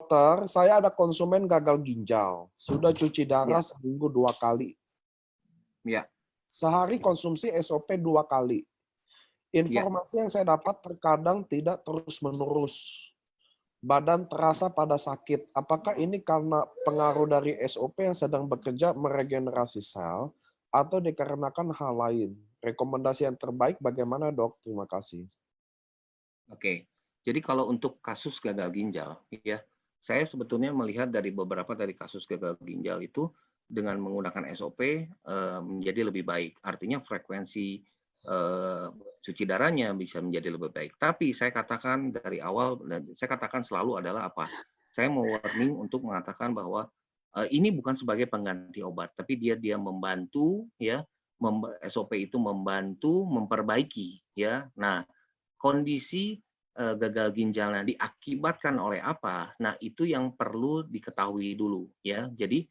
dokter, saya ada konsumen gagal ginjal. Sudah cuci darah Ya, seminggu 2 kali. ya, Sehari konsumsi SOP 2 kali. ya. Informasi yang saya dapat terkadang tidak terus-menerus. Badan terasa pada sakit. Apakah ini karena pengaruh dari SOP yang sedang bekerja meregenerasi sel atau dikarenakan hal lain? Rekomendasi yang terbaik bagaimana, Dok? Terima kasih. Oke. Jadi kalau untuk kasus gagal ginjal, ya, saya sebetulnya melihat dari kasus gagal ginjal itu dengan menggunakan SOP menjadi lebih baik. Artinya frekuensi eh, cuci darahnya bisa menjadi lebih baik. Tapi saya katakan dari awal dan saya katakan selalu adalah apa? Saya mau warning untuk mengatakan bahwa ini bukan sebagai pengganti obat, tapi dia membantu, ya, SOP itu membantu memperbaiki, ya. Nah, kondisi gagal ginjalnya diakibatkan oleh apa? Nah, itu yang perlu diketahui dulu, ya. Jadi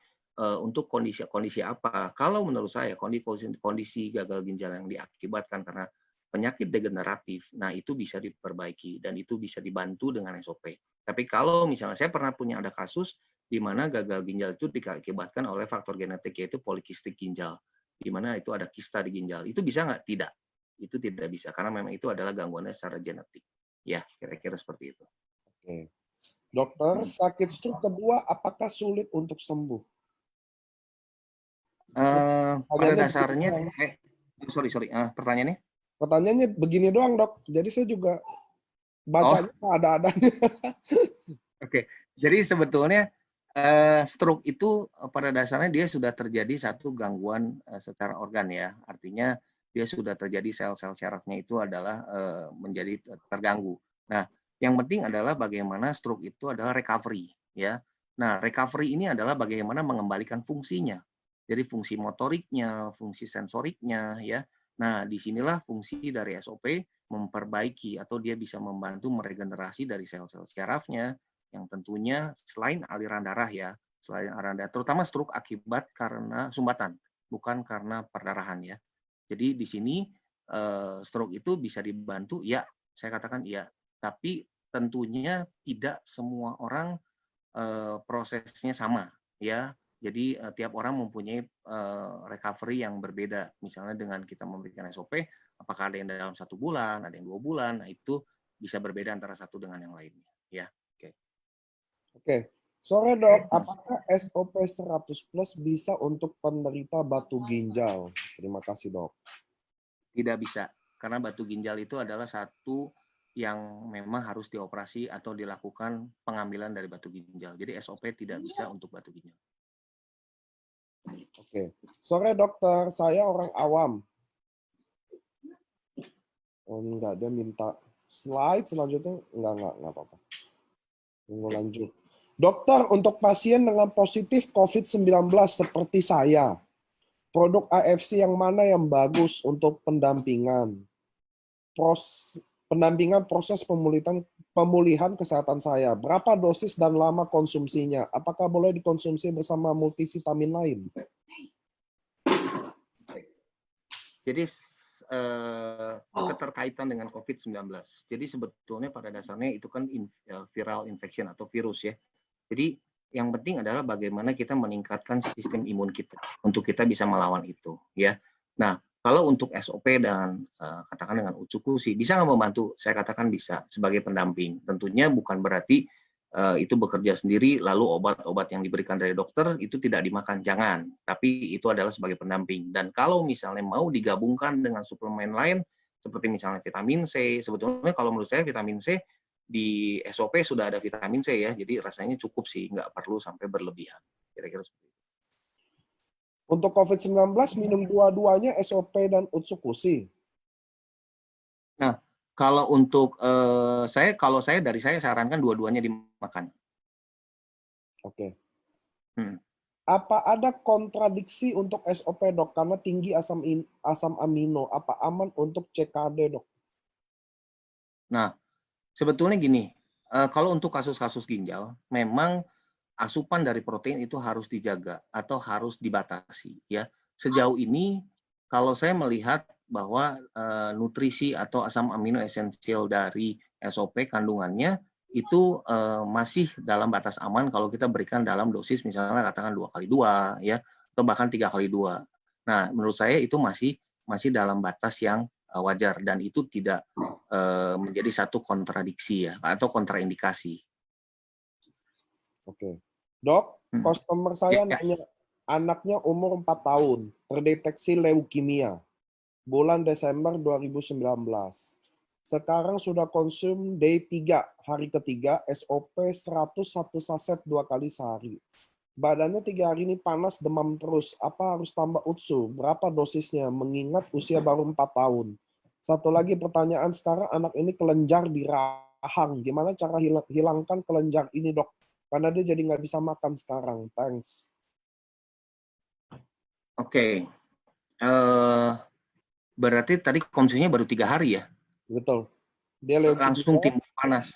untuk kondisi apa? Kalau menurut saya kondisi gagal ginjal yang diakibatkan karena penyakit degeneratif, nah itu bisa diperbaiki dan itu bisa dibantu dengan SOP. Tapi kalau misalnya saya pernah punya ada kasus di mana gagal ginjal itu diakibatkan oleh faktor genetik yaitu polikistik ginjal, di mana itu ada kista di ginjal. Itu bisa nggak? Tidak, itu tidak bisa karena memang itu adalah gangguannya secara genetik. Ya, kira-kira seperti itu. Oke. Dokter, Hmm. sakit stroke kedua apakah sulit untuk sembuh? Pada Pertanyaannya begini dasarnya, doang. sorry, pertanyaannya? Pertanyaannya begini doang, Dok. Jadi saya juga Oh, bacanya ada-adanya. oke. Jadi sebetulnya stroke itu pada dasarnya dia sudah terjadi satu gangguan secara organ, ya. Artinya dia sudah terjadi sel-sel syarafnya itu adalah menjadi terganggu. Nah, yang penting adalah bagaimana stroke itu adalah recovery, ya. Nah, recovery ini adalah bagaimana mengembalikan fungsinya. Jadi fungsi motoriknya, fungsi sensoriknya, ya. Nah, disinilah fungsi dari SOP memperbaiki atau dia bisa membantu meregenerasi dari sel-sel syarafnya, yang tentunya selain aliran darah, ya, selain aliran darah, terutama stroke akibat karena sumbatan, bukan karena perdarahan, ya. Jadi di sini stroke itu bisa dibantu, ya, saya katakan iya, tapi tentunya tidak semua orang prosesnya sama, ya. Jadi tiap orang mempunyai recovery yang berbeda. Misalnya dengan kita memberikan SOP, apakah ada yang dalam 1 bulan, ada yang 2 bulan, nah itu bisa berbeda antara satu dengan yang lainnya, ya. Oke. Oke. Sore, Dok. Apakah SOP 100 plus bisa untuk penderita batu ginjal? Terima kasih, Dok. Tidak bisa, karena batu ginjal itu adalah satu yang memang harus dioperasi atau dilakukan pengambilan dari batu ginjal. Jadi SOP tidak bisa untuk batu ginjal. Oke. Sore, dokter. Saya orang awam. Oh, enggak, dia minta slide selanjutnya. Enggak apa-apa. Tunggu lanjut. Dokter, untuk pasien dengan positif COVID-19 seperti saya, produk AFC yang mana yang bagus untuk pendampingan? Pendampingan proses pemulihan kesehatan saya. Berapa dosis dan lama konsumsinya? Apakah boleh dikonsumsi bersama multivitamin lain? Jadi keterkaitan dengan COVID-19. Jadi sebetulnya pada dasarnya itu kan viral infection atau virus, ya. Jadi yang penting adalah bagaimana kita meningkatkan sistem imun kita untuk kita bisa melawan itu, ya. Nah, kalau untuk SOP dan katakan dengan Utsukushi bisa nggak membantu? Saya katakan bisa sebagai pendamping. Tentunya bukan berarti itu bekerja sendiri lalu obat-obat yang diberikan dari dokter itu tidak dimakan, jangan. Tapi itu adalah sebagai pendamping. Dan kalau misalnya mau digabungkan dengan suplemen lain seperti misalnya vitamin C, sebetulnya kalau menurut saya vitamin C di SOP sudah ada vitamin C, ya, jadi rasanya cukup sih, nggak perlu sampai berlebihan. Kira-kira seperti itu. Untuk COVID-19 minum dua-duanya SOP dan Utsukushi. Nah, kalau untuk kalau saya sarankan dua-duanya dimakan. Oke. Hmm. Apa ada kontradiksi untuk SOP, Dok? Karena tinggi asam amino. Apa aman untuk CKD, Dok? Nah, sebetulnya gini, kalau untuk kasus-kasus ginjal, memang asupan dari protein itu harus dijaga atau harus dibatasi, ya. Sejauh ini kalau saya melihat bahwa nutrisi atau asam amino esensial dari SOP kandungannya itu masih dalam batas aman kalau kita berikan dalam dosis misalnya katakan 2x2 ya, atau bahkan 3x2. Nah, menurut saya itu masih dalam batas yang wajar dan itu tidak menjadi satu kontradiksi ya atau kontraindikasi. Oke. Dok, customer saya Ya. nanya, anaknya umur 4 tahun, terdeteksi leukemia, bulan Desember 2019. Sekarang sudah konsum day 3, hari ketiga, SOP 101 saset 2 kali sehari. Badannya 3 hari ini panas, demam terus. Apa harus tambah UTSU? Berapa dosisnya? Mengingat usia baru 4 tahun. Satu lagi pertanyaan, sekarang anak ini kelenjar di rahang. Gimana cara hilangkan kelenjar ini, dok? Karena dia jadi nggak bisa makan sekarang. Thanks. Oke. Berarti tadi konsumsinya baru 3 hari ya? Betul. Dia Langsung leukemia, timbul panas.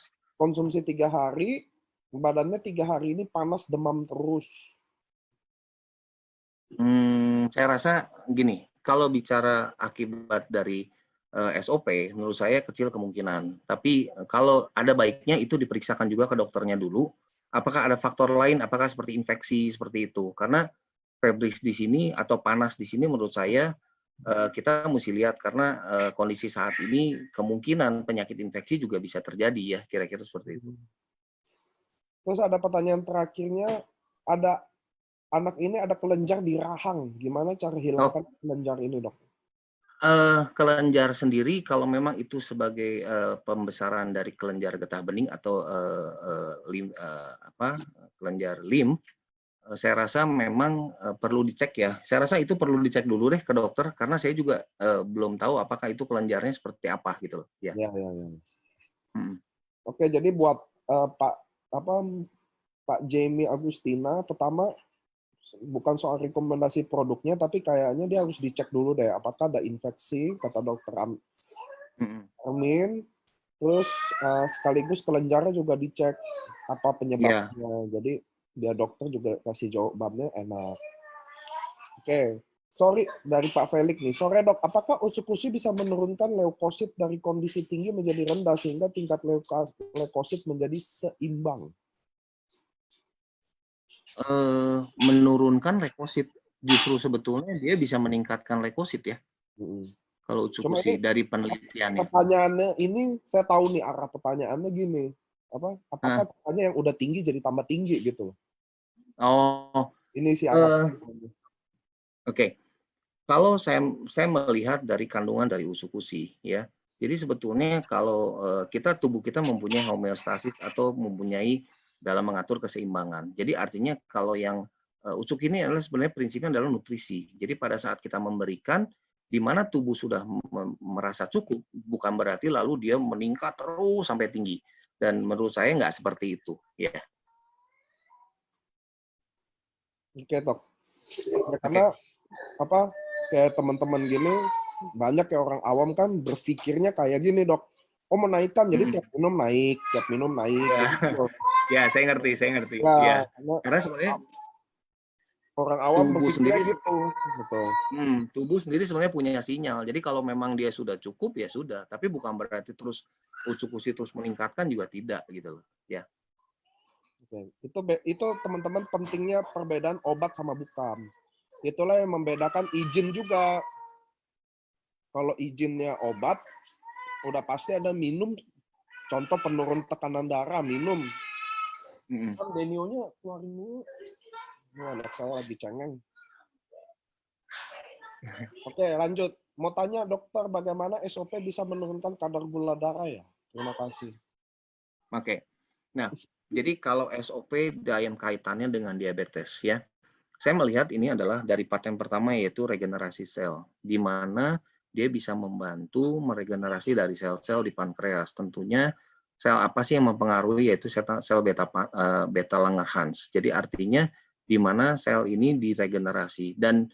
konsumsi 3 hari, badannya 3 hari ini panas, demam terus. Saya rasa gini, kalau bicara akibat dari SOP, menurut saya kecil kemungkinan. Tapi kalau ada baiknya itu diperiksakan juga ke dokternya dulu. Apakah ada faktor lain? Apakah seperti infeksi seperti itu? Karena febris di sini atau panas di sini menurut saya kita mesti lihat karena kondisi saat ini kemungkinan penyakit infeksi juga bisa terjadi ya, kira-kira seperti itu. Terus ada pertanyaan terakhirnya, ada anak ini ada kelenjar di rahang. Gimana cara hilangkan kelenjar ini, dok? Kelenjar sendiri kalau memang itu sebagai pembesaran dari kelenjar getah bening atau kelenjar lim, saya rasa memang perlu dicek ya. Saya rasa itu perlu dicek dulu deh ke dokter karena saya juga belum tahu apakah itu kelenjarnya seperti apa gitu loh. Ya. Ya. Oke, jadi buat Pak Jamie Agustina, pertama bukan soal rekomendasi produknya, tapi kayaknya dia harus dicek dulu deh, apakah ada infeksi, kata dokter Amin. Terus sekaligus kelenjarnya juga dicek apa penyebabnya. Jadi biar dokter juga kasih jawabannya enak. Oke. Sorry, dari Pak Felix nih. Sore dok, apakah usukusi bisa menurunkan leukosit dari kondisi tinggi menjadi rendah sehingga tingkat leukosit menjadi seimbang? Menurunkan leukosit, justru sebetulnya dia bisa meningkatkan leukosit ya. Kalau usukusi dari penelitiannya. Pertanyaannya ini saya tahu nih arah pertanyaannya gini. Apakah yang udah tinggi jadi tambah tinggi gitu? Oh. Ini sih arah. Oke. Kalau saya melihat dari kandungan dari usukusi ya. Jadi sebetulnya kalau tubuh kita mempunyai homeostasis atau mempunyai dalam mengatur keseimbangan. Jadi artinya kalau yang usuk ini adalah sebenarnya prinsipnya adalah nutrisi. Jadi pada saat kita memberikan di mana tubuh sudah merasa cukup, bukan berarti lalu dia meningkat terus sampai tinggi. Dan menurut saya nggak seperti itu, ya. Oke, Dok. Ya, karena kayak teman-teman gini banyak ya orang awam kan berpikirnya kayak gini, Dok. Oh, menaikkan jadi tiap minum naik. Ya, gitu. Ya, saya ngerti. Ya, karena sebenarnya orang awam tubuh sendiri gitu. Betul. Tubuh sendiri sebenarnya punya sinyal. Jadi kalau memang dia sudah cukup ya sudah, tapi bukan berarti terus usukusi terus meningkatkan juga tidak gitu loh. Ya. Oke. Itu teman-teman pentingnya perbedaan obat sama bukan. Itulah yang membedakan izin juga. Kalau izinnya obat, udah pasti ada minum. Contoh penurun tekanan darah, minum. Kan Denio-nya keluarin dulu. Anak saya lagi cengeng. Oke, lanjut. Mau tanya dokter, bagaimana SOP bisa menurunkan kadar gula darah ya? Terima kasih. Oke. Nah, jadi kalau SOP yang kaitannya dengan diabetes ya, saya melihat ini adalah dari paten pertama yaitu regenerasi sel, di mana dia bisa membantu meregenerasi dari sel-sel di pankreas. Tentunya sel apa sih yang mempengaruhi yaitu sel beta Langerhans. Jadi artinya di mana sel ini diregenerasi dan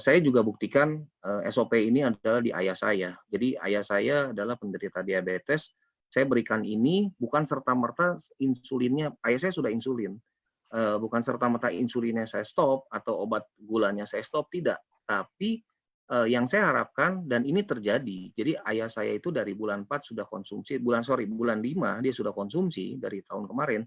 saya juga buktikan SOP ini adalah di ayah saya. Jadi ayah saya adalah penderita diabetes. Saya berikan ini bukan serta-merta insulinnya, ayah saya sudah insulin. Bukan serta-merta insulinnya saya stop atau obat gulanya saya stop, tidak. Tapi yang saya harapkan dan ini terjadi. Jadi ayah saya itu dari bulan 4 sudah konsumsi, bulan 5 dia sudah konsumsi dari tahun kemarin,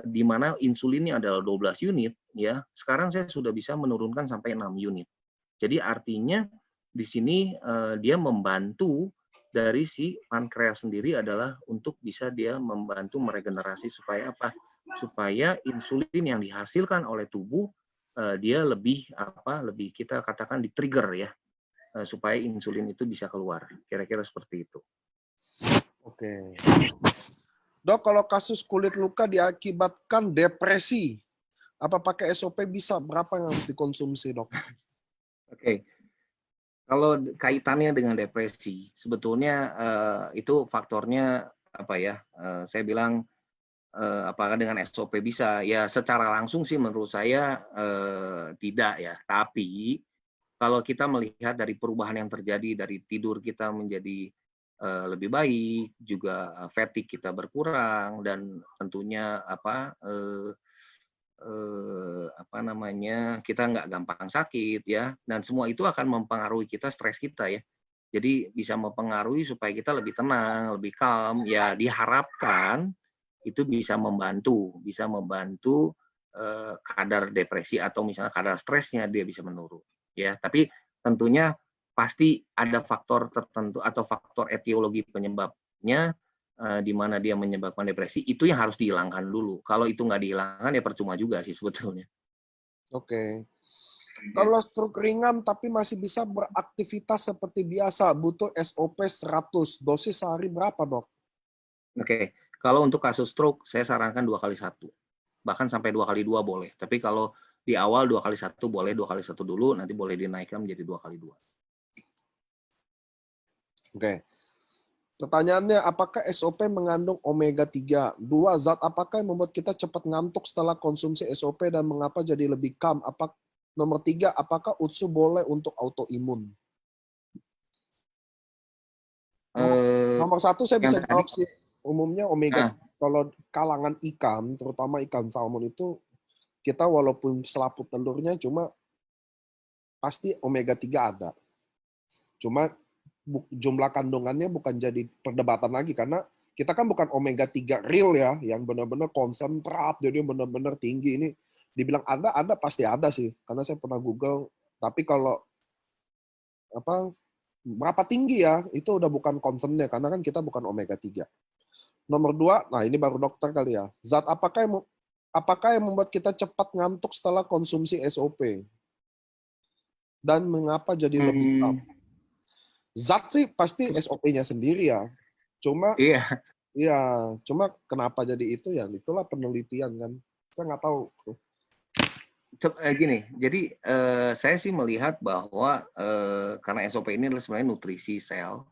di mana insulinnya adalah 12 unit, ya. Sekarang saya sudah bisa menurunkan sampai 6 unit. Jadi artinya di sini dia membantu dari si pankreas sendiri adalah untuk bisa dia membantu meregenerasi supaya apa? Supaya insulin yang dihasilkan oleh tubuh dia lebih lebih kita katakan di-trigger ya supaya insulin itu bisa keluar. Kira-kira seperti itu. Oke. Dok, kalau kasus kulit luka diakibatkan depresi, apa pakai SOP bisa? Berapa yang harus dikonsumsi, dok? Oke. Kalau kaitannya dengan depresi, sebetulnya itu faktornya apa ya? Saya bilang apakah dengan SOP bisa? Ya secara langsung sih menurut saya tidak ya. Tapi kalau kita melihat dari perubahan yang terjadi dari tidur kita menjadi lebih baik, juga fatigue kita berkurang dan tentunya apa namanya, kita nggak gampang sakit ya, dan semua itu akan mempengaruhi kita, stres kita ya. Jadi bisa mempengaruhi supaya kita lebih tenang, lebih calm, ya diharapkan itu bisa membantu kadar depresi atau misalnya kadar stresnya dia bisa menurun ya. Tapi tentunya pasti ada faktor tertentu atau faktor etiologi penyebabnya di mana dia menyebabkan depresi, itu yang harus dihilangkan dulu. Kalau itu nggak dihilangkan ya percuma juga sih sebetulnya. Oke. Ya. Kalau stroke ringan tapi masih bisa beraktivitas seperti biasa, butuh SOP 100. Dosis sehari berapa, dok? Oke, kalau untuk kasus stroke saya sarankan 2 kali 1, bahkan sampai 2 kali 2 boleh. Tapi kalau di awal 2 kali 1 boleh, 2 kali 1 dulu, nanti boleh dinaikkan menjadi 2 kali 2. Oke. Pertanyaannya, apakah SOP mengandung omega 3? Dua, zat apakah yang membuat kita cepat ngantuk setelah konsumsi SOP dan mengapa jadi lebih calm? Nomor 3, apakah UTSU boleh untuk autoimun? Eh, Nomor 1 saya yang bisa tadi, jawab sih. Umumnya omega, nah, kalau kalangan ikan, terutama ikan salmon itu, kita walaupun selaput telurnya cuma pasti omega 3 ada. Cuma jumlah kandungannya bukan jadi perdebatan lagi karena kita kan bukan omega 3 real ya, yang benar-benar konsentrat, jadi benar-benar tinggi. Ini dibilang ada pasti ada sih, karena saya pernah Google. Tapi kalau apa berapa tinggi ya, itu udah bukan concernnya karena kan kita bukan omega 3. Nomor 2, nah ini baru dokter kali ya. Zat apakah yang membuat kita cepat ngantuk setelah konsumsi SOP? Dan mengapa jadi lebih calm? hmm, Zat sih pasti SOP-nya sendiri ya. Cuma iya, cuma kenapa jadi itu ya? Itulah penelitian kan. Saya nggak tahu. gini. Jadi saya sih melihat bahwa karena SOP ini adalah sebenarnya nutrisi sel,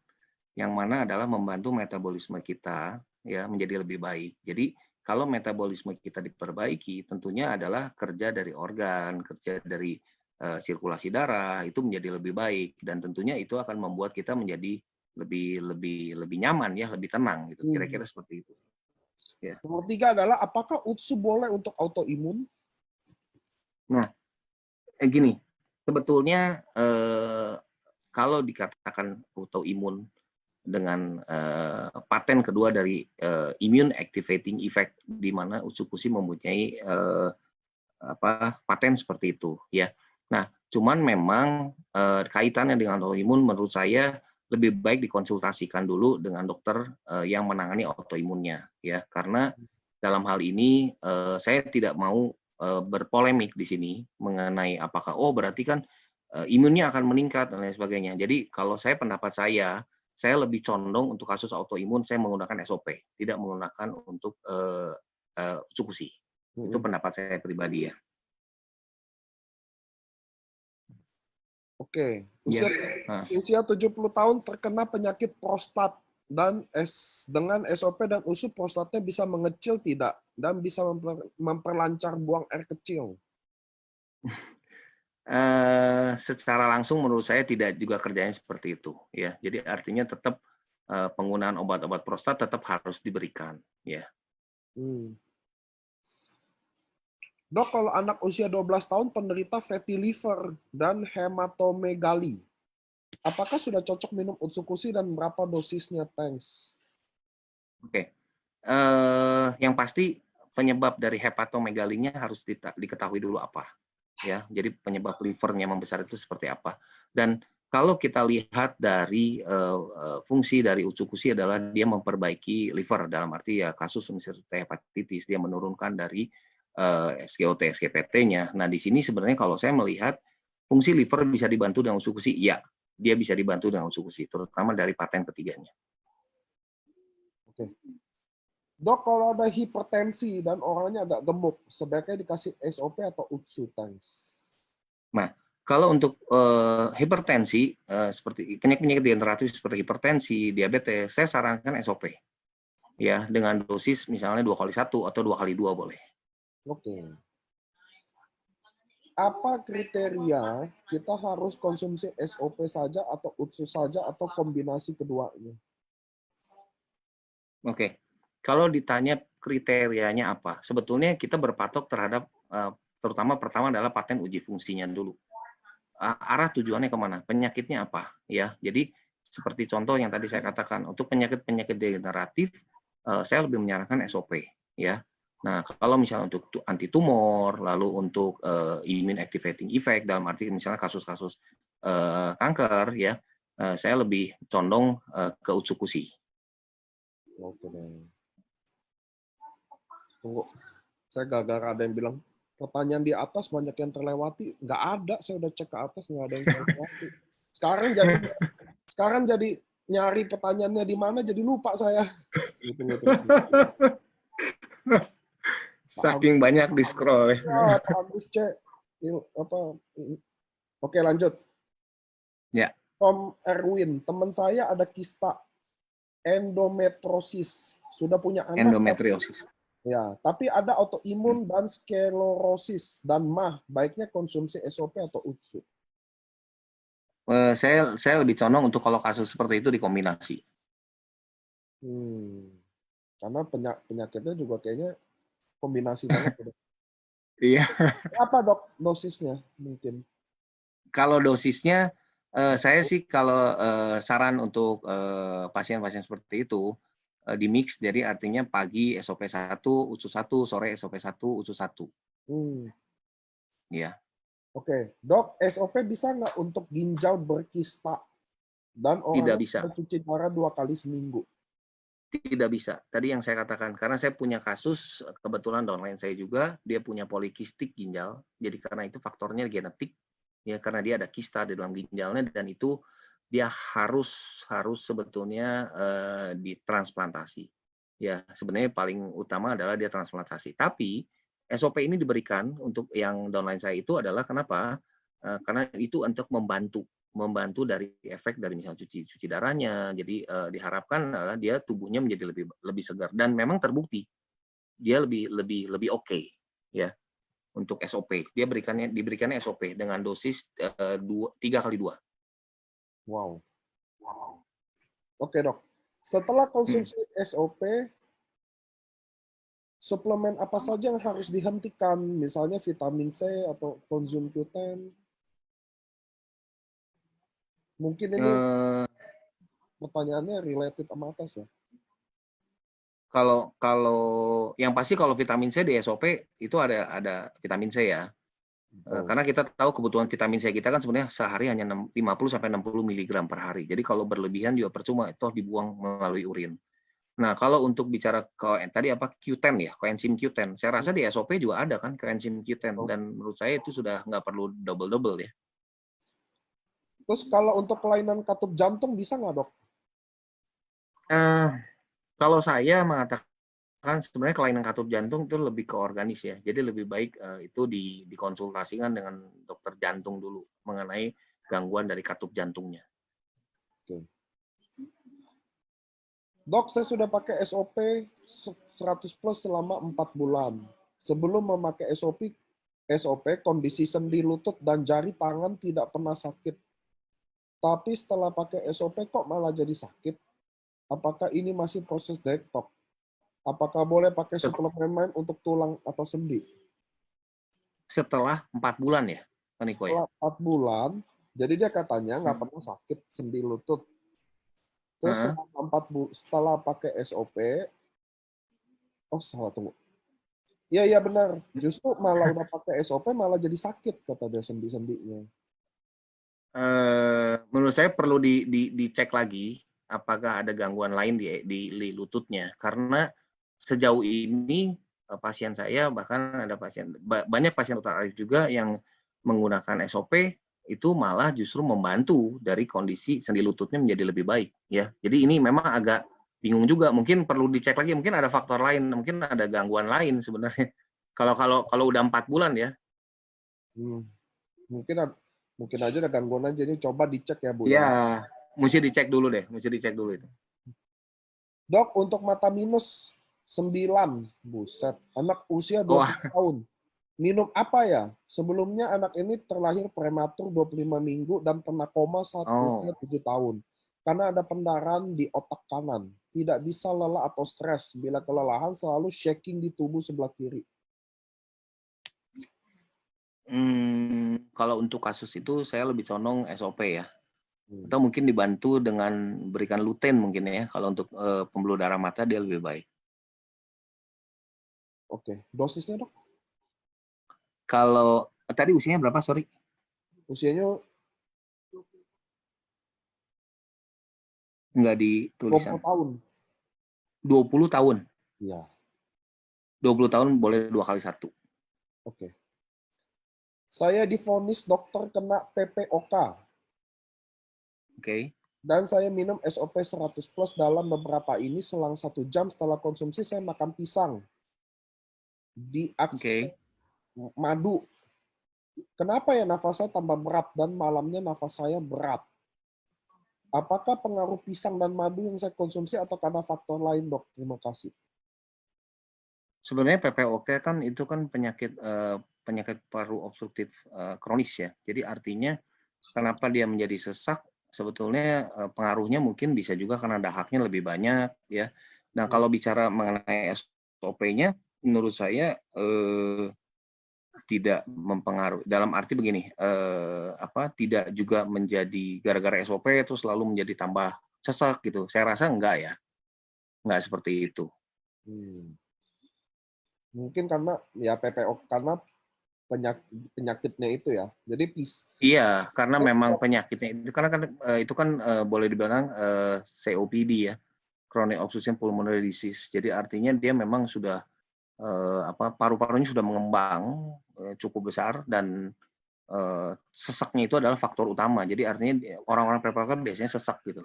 yang mana adalah membantu metabolisme kita ya menjadi lebih baik. Jadi kalau metabolisme kita diperbaiki, tentunya adalah kerja dari organ, kerja dari sirkulasi darah itu menjadi lebih baik dan tentunya itu akan membuat kita menjadi lebih lebih lebih nyaman ya, lebih tenang gitu. Kira-kira seperti itu. Ya. Nomor 3 adalah apakah UTSU boleh untuk autoimun? Nah, gini, sebetulnya kalau dikatakan autoimun dengan paten kedua dari immune activating effect di mana Utsukushi mempunyai paten seperti itu ya. Nah, cuman memang kaitannya dengan autoimun menurut saya lebih baik dikonsultasikan dulu dengan dokter yang menangani autoimunnya ya. Karena dalam hal ini saya tidak mau berpolemik di sini mengenai apakah berarti kan imunnya akan meningkat dan lain sebagainya. Jadi kalau pendapat saya lebih condong untuk kasus autoimun saya menggunakan SOP, tidak menggunakan untuk Utsukushi. Itu pendapat saya pribadi ya. Oke, Iya. Nah, usia 70 tahun terkena penyakit prostat dan dengan SOP dan USU prostatnya bisa mengecil tidak dan bisa memperlancar buang air kecil. secara langsung menurut saya tidak juga kerjanya seperti itu ya. Jadi artinya tetap penggunaan obat-obat prostat tetap harus diberikan ya. Hmm. Dok, kalau anak usia 12 tahun penderita fatty liver dan hematomegali, apakah sudah cocok minum Utsukushi dan berapa dosisnya? Thanks. Oke. Yang pasti penyebab dari hepatomegalinnya harus diketahui dulu apa, ya. Jadi penyebab livernya membesar itu seperti apa. Dan kalau kita lihat dari fungsi dari Utsukushi adalah dia memperbaiki liver, dalam arti ya kasus misalnya hepatitis, dia menurunkan dari SGOT, SGPT-nya. Nah, di sini sebenarnya kalau saya melihat fungsi liver bisa dibantu dengan Utsukushi, iya, dia bisa dibantu dengan Utsukushi, terutama dari paten ketiganya. Oke. Dok, kalau ada hipertensi dan orangnya agak gemuk, sebaiknya dikasih SOP atau Utsu? Thanks. Nah, kalau untuk hipertensi, seperti penyakit-penyakit degeneratif seperti hipertensi, diabetes, saya sarankan SOP. Ya, dengan dosis misalnya 2x1 atau 2x2 boleh. Oke. Apa kriteria kita harus konsumsi SOP saja atau Utsu saja atau kombinasi keduanya? Oke. Kalau ditanya kriterianya apa? Sebetulnya kita berpatok terhadap terutama pertama adalah paten uji fungsinya dulu. Arah tujuannya kemana? Penyakitnya apa? Ya, jadi seperti contoh yang tadi saya katakan, untuk penyakit-penyakit degeneratif, saya lebih menyarankan SOP, ya. Nah, kalau misalnya untuk anti tumor, lalu untuk immune activating effect, dalam arti misalnya kasus-kasus kanker, ya, saya lebih condong ke Utsukushi. Oke deh. Tunggu, saya gara-gara ada yang bilang pertanyaan di atas banyak yang terlewati. Nggak ada, saya udah cek ke atas nggak ada yang saya lewati. Sekarang jadi nyari pertanyaannya di mana jadi lupa saya. Gitu. Saking banyak di scroll. Ya, Pak Agus cek apa? Oke, lanjut. Ya. Tom Erwin, teman saya ada kista endometriosis, sudah punya anak. Endometriosis. Ya, tapi ada autoimun dan sklerosis dan MAH, baiknya konsumsi SOP atau Utsu? Saya lebih condong untuk kalau kasus seperti itu dikombinasi. Karena penyakitnya juga kayaknya kombinasi banget. Iya. Apa dok dosisnya mungkin? Kalau dosisnya, saya sih kalau saran untuk pasien-pasien seperti itu di mix, jadi artinya pagi SOP 1, Utsu 1, sore SOP 1, Utsu 1. Ya. Oke, dok, SOP bisa nggak untuk ginjal berkista dan Tidak orang bisa. mencuci darah 2 kali seminggu? Tidak bisa. Tadi yang saya katakan, karena saya punya kasus, kebetulan downline saya juga, dia punya polikistik ginjal, jadi karena itu faktornya genetik, ya karena dia ada kista di dalam ginjalnya, dan itu dia harus sebetulnya ditransplantasi. Ya, sebenarnya paling utama adalah dia transplantasi. Tapi SOP ini diberikan untuk yang downline saya itu adalah kenapa? Karena itu untuk membantu dari efek dari misalnya cuci darahnya. Jadi diharapkan adalah dia tubuhnya menjadi lebih segar, dan memang terbukti dia lebih oke, ya, untuk SOP. Diberikannya SOP dengan dosis 3x2. Wow. Oke dok, setelah konsumsi SOP, suplemen apa saja yang harus dihentikan? Misalnya vitamin C atau konsum Q10? Mungkin ini pertanyaannya related sama atas ya. Kalau yang pasti kalau vitamin C di SOP itu ada vitamin C ya. Karena kita tahu kebutuhan vitamin C kita kan sebenarnya sehari hanya 50-60 mg per hari. Jadi kalau berlebihan juga percuma, itu dibuang melalui urin. Nah, kalau untuk bicara tadi apa Q10 ya, koenzim Q10, saya rasa di SOP juga ada kan koenzim Q10, dan menurut saya itu sudah nggak perlu double ya. Terus kalau untuk kelainan katup jantung bisa nggak dok? Kalau saya mengatakan sebenarnya kelainan katup jantung itu lebih ke organis ya, jadi lebih baik itu dikonsultasikan dengan dokter jantung dulu mengenai gangguan dari katup jantungnya. Oke. Dok, saya sudah pakai SOP 100 plus selama 4 bulan. Sebelum memakai SOP, kondisi sendi lutut dan jari tangan tidak pernah sakit. Tapi setelah pakai SOP kok malah jadi sakit? Apakah ini masih proses detox? Apakah boleh pakai suplemen lain untuk tulang atau sendi? Setelah 4 bulan ya, Pak Niko ya? Setelah 4 bulan, Jadi dia katanya nggak pernah sakit sendi lutut. Terus selama 4 bulan setelah pakai SOP, oh salah tunggu. Iya benar. Justru malah udah pakai SOP malah jadi sakit kata dia sendi-sendinya. Menurut saya perlu dicek lagi apakah ada gangguan lain di lututnya, karena sejauh ini pasien saya, bahkan ada banyak pasien dokter Arif juga yang menggunakan SOP itu malah justru membantu dari kondisi sendi lututnya menjadi lebih baik ya. Jadi ini memang agak bingung juga, mungkin perlu dicek lagi, mungkin ada faktor lain, mungkin ada gangguan lain sebenarnya. Kalau udah 4 bulan ya. Mungkin aja ada gangguan aja, ini coba dicek ya Bu Iya, ya. mesti dicek dulu deh, mesti dicek dulu itu. Dok, untuk mata minus 9, buset, anak usia 20 tahun. Minum apa ya? Sebelumnya anak ini terlahir prematur 25 minggu dan pernah koma saat usia 7 tahun. Karena ada pendarahan di otak kanan. Tidak bisa lelah atau stres. Bila kelelahan selalu shaking di tubuh sebelah kiri. Kalau untuk kasus itu saya lebih condong SOP ya. Atau mungkin dibantu dengan berikan lutein mungkin ya. Kalau untuk pembuluh darah mata dia lebih baik. Oke, dosisnya dok? Kalau tadi usianya berapa, sorry? Usianya Enggak di tulisan. 20 tahun. 20 tahun? Iya. 20 tahun boleh 2 kali 1. Oke. Saya divonis dokter kena PPOK. Oke. Dan saya minum SOP 100 plus dalam beberapa ini selang 1 jam setelah konsumsi saya makan pisang. Di madu. Kenapa ya nafas saya tambah berat dan malamnya nafas saya berat? Apakah pengaruh pisang dan madu yang saya konsumsi atau karena faktor lain, dok? Terima kasih. Sebenarnya PPOK kan itu kan penyakit paru obstruktif kronis ya. Jadi artinya kenapa dia menjadi sesak? Sebetulnya pengaruhnya mungkin bisa juga karena dahaknya lebih banyak ya. Nah kalau bicara mengenai SOP-nya, menurut saya tidak mempengaruhi. Dalam arti begini, tidak juga menjadi gara-gara SOP terus selalu menjadi tambah sesak gitu. Saya rasa enggak ya, enggak seperti itu. Mungkin karena ya PPOK karena penyakitnya itu ya. Jadi iya, karena memang penyakitnya itu karena kan itu kan boleh dibilang COPD ya, chronic obstructive pulmonary disease. Jadi artinya dia memang sudah paru-parunya sudah mengembang cukup besar dan sesaknya itu adalah faktor utama. Jadi artinya orang-orang PPOK biasanya sesak gitu.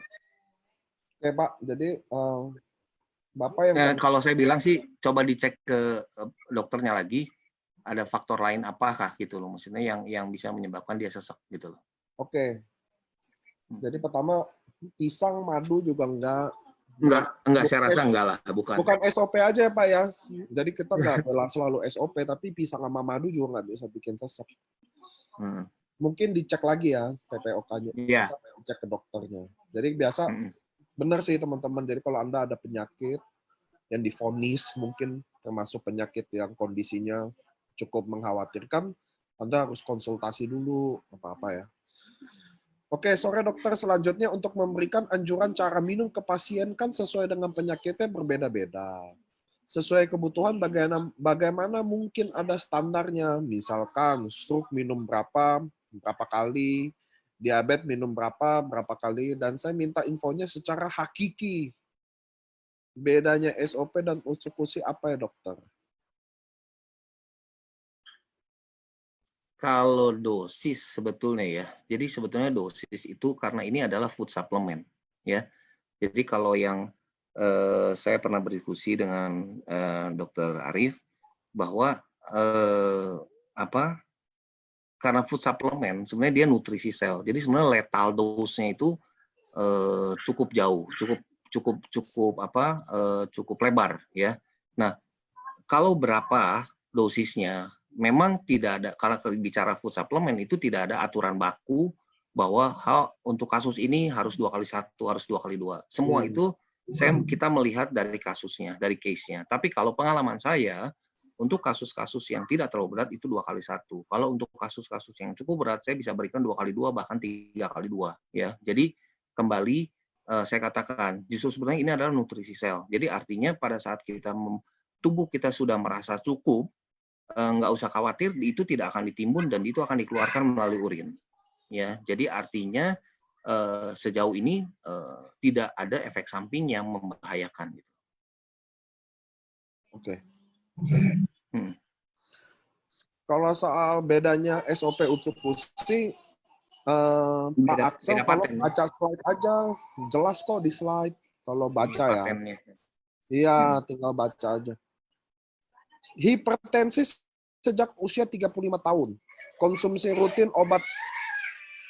Oke Pak, jadi Bapak yang kalau saya bilang sih coba dicek ke dokternya lagi, ada faktor lain apakah gitu loh, maksudnya yang bisa menyebabkan dia sesak gitu loh. Oke. Jadi pertama pisang, madu juga enggak saya rasa enggak lah, bukan. Bukan SOP aja ya Pak ya. Jadi kita nggak selalu SOP, tapi pisang sama madu juga nggak bisa bikin sesak. Mungkin dicek lagi ya PPOK-nya. Iya. Cek ke dokternya. Jadi biasa benar sih teman-teman. Jadi kalau Anda ada penyakit yang divonis mungkin termasuk penyakit yang kondisinya cukup mengkhawatirkan, Anda harus konsultasi dulu apa-apa ya. Oke, sore dokter. Selanjutnya untuk memberikan anjuran cara minum ke pasien kan sesuai dengan penyakitnya berbeda-beda. Sesuai kebutuhan bagaimana mungkin ada standarnya. Misalkan stroke minum berapa kali, diabetes minum berapa kali, dan saya minta infonya secara hakiki. Bedanya SOP dan eksekusi apa ya dokter? Kalau dosis sebetulnya ya, jadi sebetulnya dosis itu karena ini adalah food supplement ya. Jadi kalau yang saya pernah berdiskusi dengan Dokter Arif bahwa karena food supplement sebenarnya dia nutrisi sel. Jadi sebenarnya lethal dose-nya itu cukup jauh, cukup lebar ya. Nah, kalau berapa dosisnya memang tidak ada, karena bicara food supplement itu tidak ada aturan baku bahwa untuk kasus ini harus 2 kali 1, harus 2 kali 2. Semua itu kita melihat dari kasusnya, dari case-nya. Tapi kalau pengalaman saya Untuk kasus-kasus yang tidak terlalu berat itu 2 kali 1. Kalau untuk kasus-kasus yang cukup berat, saya bisa berikan 2 kali 2 bahkan 3 kali 2 ya. Jadi kembali saya katakan justru sebenarnya ini adalah nutrisi sel. Jadi artinya pada saat tubuh kita sudah merasa cukup, nggak usah khawatir, itu tidak akan ditimbun dan itu akan dikeluarkan melalui urin. Ya, jadi artinya sejauh ini tidak ada efek samping yang membahayakan. Gitu. Oke. Hmm. Kalau soal bedanya SOP Utsukushi, Pak Axel beda kalau paten. baca slide aja, jelas kok di slide. Kalau baca ya. Patennya. Iya, tinggal baca aja. Hipertensi sejak usia 35 tahun. Konsumsi rutin obat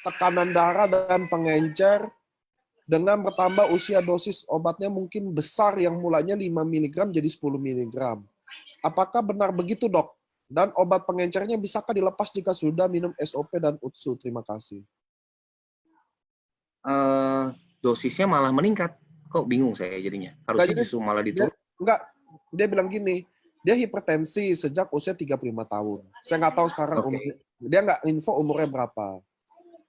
tekanan darah dan pengencer dengan bertambah usia dosis obatnya mungkin besar yang mulanya 5 mg jadi 10 mg. Apakah benar begitu, Dok? Dan obat pengencernya bisakah dilepas jika sudah minum SOP dan UTSU? Terima kasih. Dosisnya malah meningkat. Kok bingung saya jadinya? Harusnya justru malah diturun. Enggak, dia bilang gini, dia hipertensi sejak usia 35 tahun. Saya nggak tahu sekarang umurnya. Dia nggak info umurnya berapa.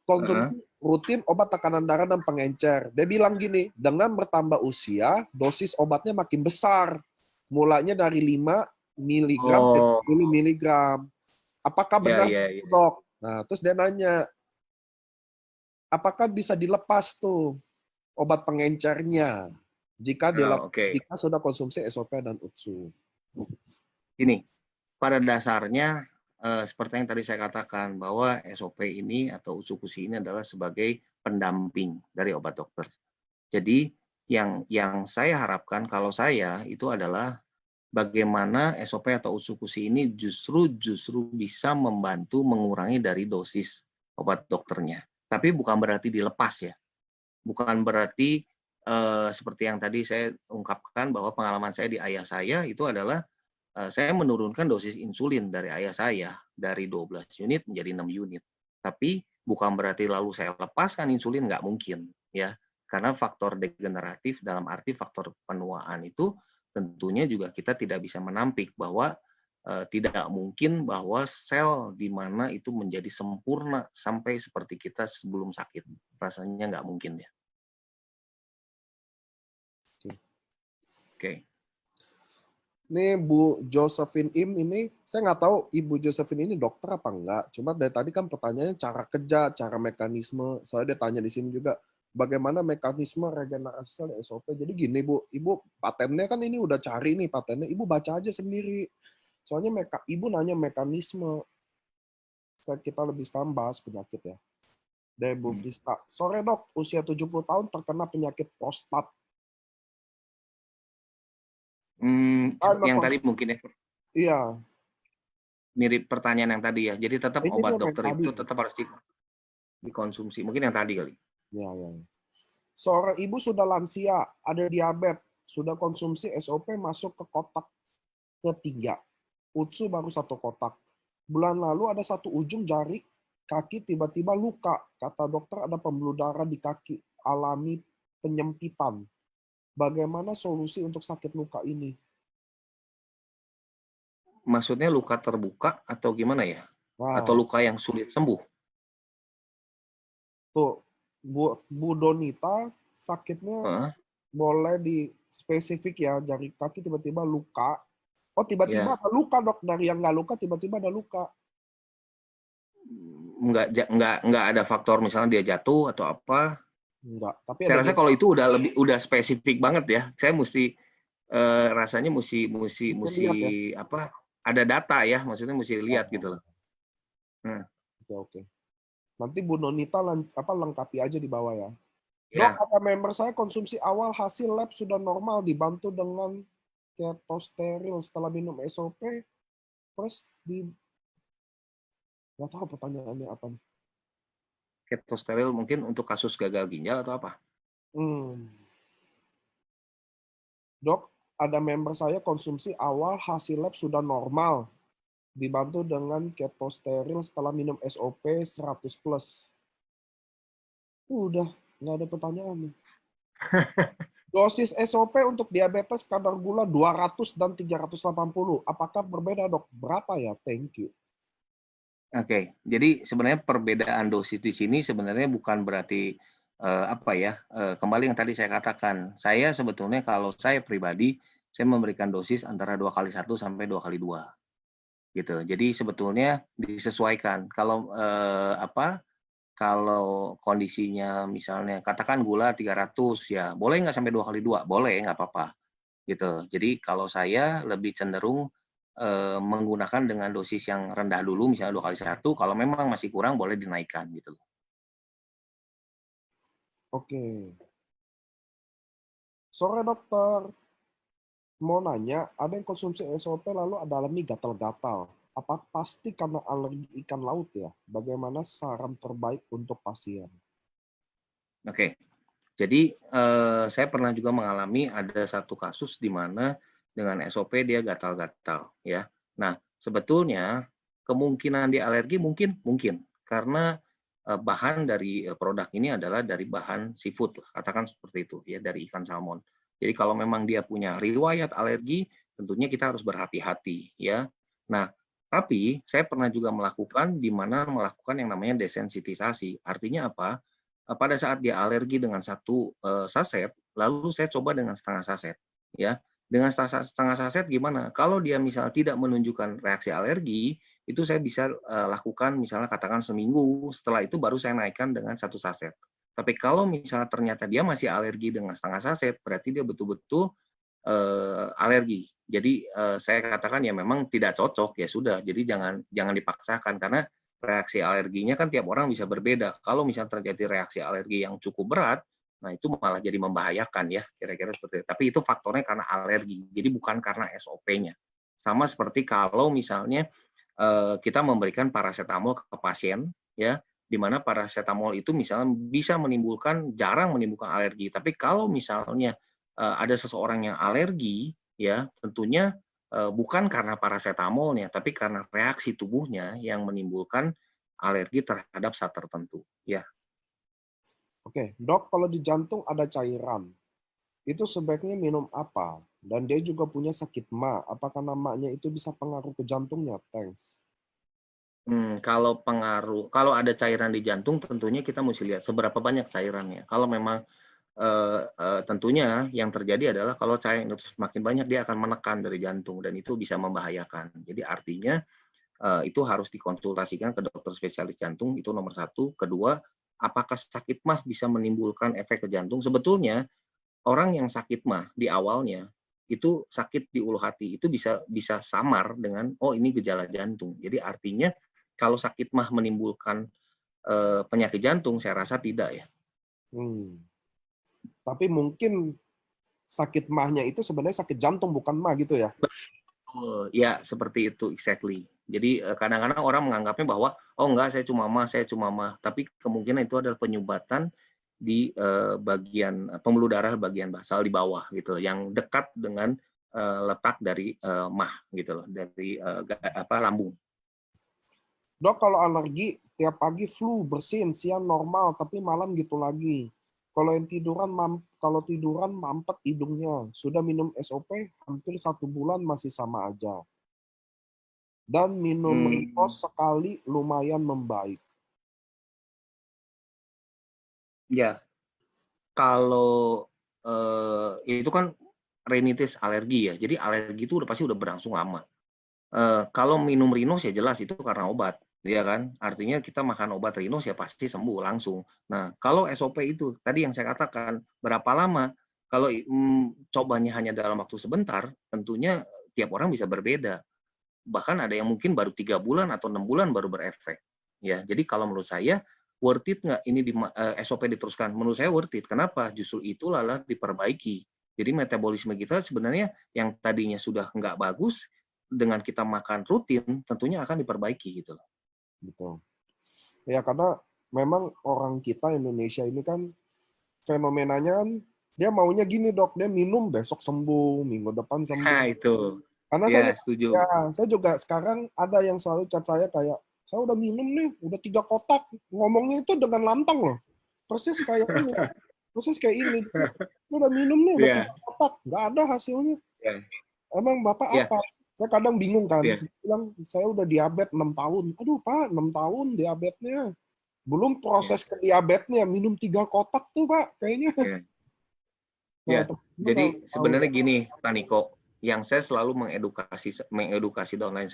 Konsumsi rutin obat tekanan darah dan pengencer. Dia bilang gini, dengan bertambah usia, dosis obatnya makin besar. Mulanya dari 5 mg ke 10 mg. Apakah benar itu, Dok? Nah, terus dia nanya, apakah bisa dilepas tuh obat pengencernya jika jika sudah konsumsi SOP dan UTSU? Ini, pada dasarnya seperti yang tadi saya katakan bahwa SOP ini atau Utsukushi ini adalah sebagai pendamping dari obat dokter. Jadi yang saya harapkan kalau saya itu adalah bagaimana SOP atau Utsukushi ini justru bisa membantu mengurangi dari dosis obat dokternya. Tapi bukan berarti dilepas ya. Bukan berarti seperti yang tadi saya ungkapkan bahwa pengalaman saya di ayah saya itu adalah saya menurunkan dosis insulin dari ayah saya dari 12 unit menjadi 6 unit. Tapi bukan berarti lalu saya lepaskan insulin, nggak mungkin ya. Karena faktor degeneratif dalam arti faktor penuaan itu tentunya juga kita tidak bisa menampik bahwa tidak mungkin bahwa sel di mana itu menjadi sempurna sampai seperti kita sebelum sakit. Rasanya nggak mungkin ya. Oke. Ini Bu Josephine Im ini, saya nggak tahu Ibu Josephine ini dokter apa enggak. Cuma dari tadi kan pertanyaannya cara kerja, cara mekanisme. Soalnya dia tanya di sini juga, bagaimana mekanisme regenerasi sel SOP. Jadi gini Bu, Ibu patennya kan ini udah cari nih patennya, Ibu baca aja sendiri. Soalnya Ibu nanya mekanisme. Kita lebih sekarang bahas penyakit ya. Dari Bu Friska, sore dok, usia 70 tahun terkena penyakit prostat. Yang tadi mungkin ya. Iya. Mirip pertanyaan yang tadi ya. Jadi tetap obat dokter itu tetap harus dikonsumsi. Mungkin yang tadi kali. Ya. Seorang ibu sudah lansia, ada diabetes, sudah konsumsi SOP masuk ke kotak ketiga. UTSU baru 1 kotak. Bulan lalu ada 1 ujung jari kaki tiba-tiba luka. Kata dokter ada pembuluh darah di kaki, alami penyempitan. Bagaimana solusi untuk sakit luka ini? Maksudnya luka terbuka atau gimana ya? Atau luka yang sulit sembuh? Tuh, Bu Donita sakitnya boleh di spesifik ya, jari kaki tiba-tiba luka. Oh, tiba-tiba ada luka, Dok. Dari yang nggak luka, tiba-tiba ada luka. Nggak ada faktor misalnya dia jatuh atau apa? Enggak. Tapi saya rasa kalau itu udah spesifik banget ya. Saya rasanya mesti ya? Apa? Ada data ya, maksudnya mesti lihat gitu loh. Oke. Nanti Bu Nonita lengkapi aja di bawah ya. Dok, kata member saya konsumsi awal hasil lab sudah normal dibantu dengan ketosteril setelah minum SOP. Terus nggak tahu pertanyaannya apa nih. Ketosteril mungkin untuk kasus gagal ginjal atau apa? Dok, ada member saya konsumsi awal hasil lab sudah normal dibantu dengan ketosteril setelah minum SOP 100+. Udah, nggak ada pertanyaan nih. Dosis SOP untuk diabetes kadar gula 200 dan 380. Apakah berbeda, Dok? Berapa ya? Thank you. Oke, jadi sebenarnya perbedaan dosis di sini sebenarnya bukan berarti kembali yang tadi saya katakan. Saya sebetulnya kalau saya pribadi, saya memberikan dosis antara 2 kali 1 sampai 2 kali 2 gitu. Jadi sebetulnya disesuaikan. Kalau kondisinya misalnya katakan gula 300 ya, boleh nggak sampai 2 kali 2? Boleh, nggak apa-apa gitu. Jadi kalau saya lebih cenderung menggunakan dengan dosis yang rendah dulu, misalnya 2 kali 1. Kalau memang masih kurang, boleh dinaikkan gitu. Oke. Sore, dokter. Mau nanya, ada yang konsumsi SOP lalu ada alami gatal-gatal. Apa pasti karena alergi ikan laut ya? Bagaimana saran terbaik untuk pasien? Oke, jadi saya pernah juga mengalami ada satu kasus di mana dengan SOP dia gatal-gatal ya. Nah, sebetulnya kemungkinan dia alergi mungkin karena bahan dari produk ini adalah dari bahan seafood, katakan seperti itu ya, dari ikan salmon. Jadi kalau memang dia punya riwayat alergi, tentunya kita harus berhati-hati ya. Nah, tapi saya pernah juga melakukan yang namanya desensitisasi. Artinya apa? Pada saat dia alergi dengan 1 saset, lalu saya coba dengan setengah saset, ya. Dengan setengah saset gimana? Kalau dia misal tidak menunjukkan reaksi alergi, itu saya bisa lakukan misalnya katakan seminggu, setelah itu baru saya naikkan dengan 1 saset. Tapi kalau misalnya ternyata dia masih alergi dengan setengah saset, berarti dia betul-betul alergi. Jadi saya katakan ya memang tidak cocok, ya sudah. Jadi jangan dipaksakan karena reaksi alerginya kan tiap orang bisa berbeda. Kalau misalnya terjadi reaksi alergi yang cukup berat, nah itu malah jadi membahayakan ya, kira-kira seperti itu. Tapi itu faktornya karena alergi, jadi bukan karena SOP-nya. Sama seperti kalau misalnya kita memberikan paracetamol ke pasien, ya, di mana paracetamol itu misalnya bisa jarang menimbulkan alergi. Tapi kalau misalnya ada seseorang yang alergi, ya tentunya bukan karena paracetamolnya, tapi karena reaksi tubuhnya yang menimbulkan alergi terhadap zat tertentu. Ya, Oke, dok, kalau di jantung ada cairan, itu sebaiknya minum apa? Dan dia juga punya sakit ma. Apakah namanya itu bisa pengaruh ke jantungnya? Thanks. kalau ada cairan di jantung, tentunya kita mesti lihat seberapa banyak cairannya. Kalau memang tentunya yang terjadi adalah kalau cairan itu semakin banyak, dia akan menekan dari jantung dan itu bisa membahayakan. Jadi artinya itu harus dikonsultasikan ke dokter spesialis jantung, itu nomor 1. Kedua, apakah sakit mah bisa menimbulkan efek ke jantung? Sebetulnya orang yang sakit mah di awalnya itu sakit di ulu hati itu bisa samar dengan ini gejala jantung. Jadi artinya kalau sakit mah menimbulkan penyakit jantung, saya rasa tidak ya. Hmm. Tapi mungkin sakit mahnya itu sebenarnya sakit jantung, bukan mah gitu ya? Ya seperti itu exactly. Jadi kadang-kadang orang menganggapnya bahwa enggak, saya cuma mah, tapi kemungkinan itu adalah penyumbatan di bagian pembuluh darah bagian basal di bawah gitu, yang dekat dengan letak dari mah gitu loh, dari lambung. Dok, kalau alergi, tiap pagi flu, bersin, siang normal, tapi malam gitu lagi. Kalau tiduran mampet hidungnya. Sudah minum SOP, hampir 1 bulan masih sama aja. Dan minum Rinos sekali lumayan membaik. Ya, kalau itu kan rinitis alergi ya. Jadi alergi itu pasti udah berlangsung lama. Kalau minum Rinos ya jelas itu karena obat, ya kan? Artinya kita makan obat Rinos ya pasti sembuh langsung. Nah, kalau SOP itu tadi yang saya katakan, berapa lama? Kalau cobanya hanya dalam waktu sebentar, tentunya tiap orang bisa berbeda. Bahkan ada yang mungkin baru 3 bulan atau 6 bulan baru berefek. Ya, jadi kalau menurut saya worth it nggak ini SOP diteruskan? Menurut saya worth it. Kenapa? Justru itulah diperbaiki. Jadi metabolisme kita sebenarnya yang tadinya sudah nggak bagus, dengan kita makan rutin, tentunya akan diperbaiki gitu loh. Betul. Ya, karena memang orang kita Indonesia ini kan fenomenanya kan dia maunya gini, Dok, dia minum besok sembuh, minggu depan sembuh. Nah, itu. Karena Ya, setuju. saya juga sekarang ada yang selalu chat saya kayak, saya udah minum nih, udah 3 kotak. Ngomongnya itu dengan lantang loh. Persis kayak ini. Proses kayak ini. Jadi, udah minum nih, udah Iya, 3 kotak, nggak ada hasilnya. iya, Emang Bapak iya, apa? Saya kadang bingung kan. iya, Dia bilang, saya udah diabetes 6 tahun. Aduh Pak, 6 tahun diabetesnya. Belum iya, proses ke diabetesnya, minum 3 kotak tuh Pak, kayaknya. iya. Nah, Ya, teman-teman jadi harus tahu sebenarnya ya. gini, Pak Niko, yang saya selalu mengedukasi downline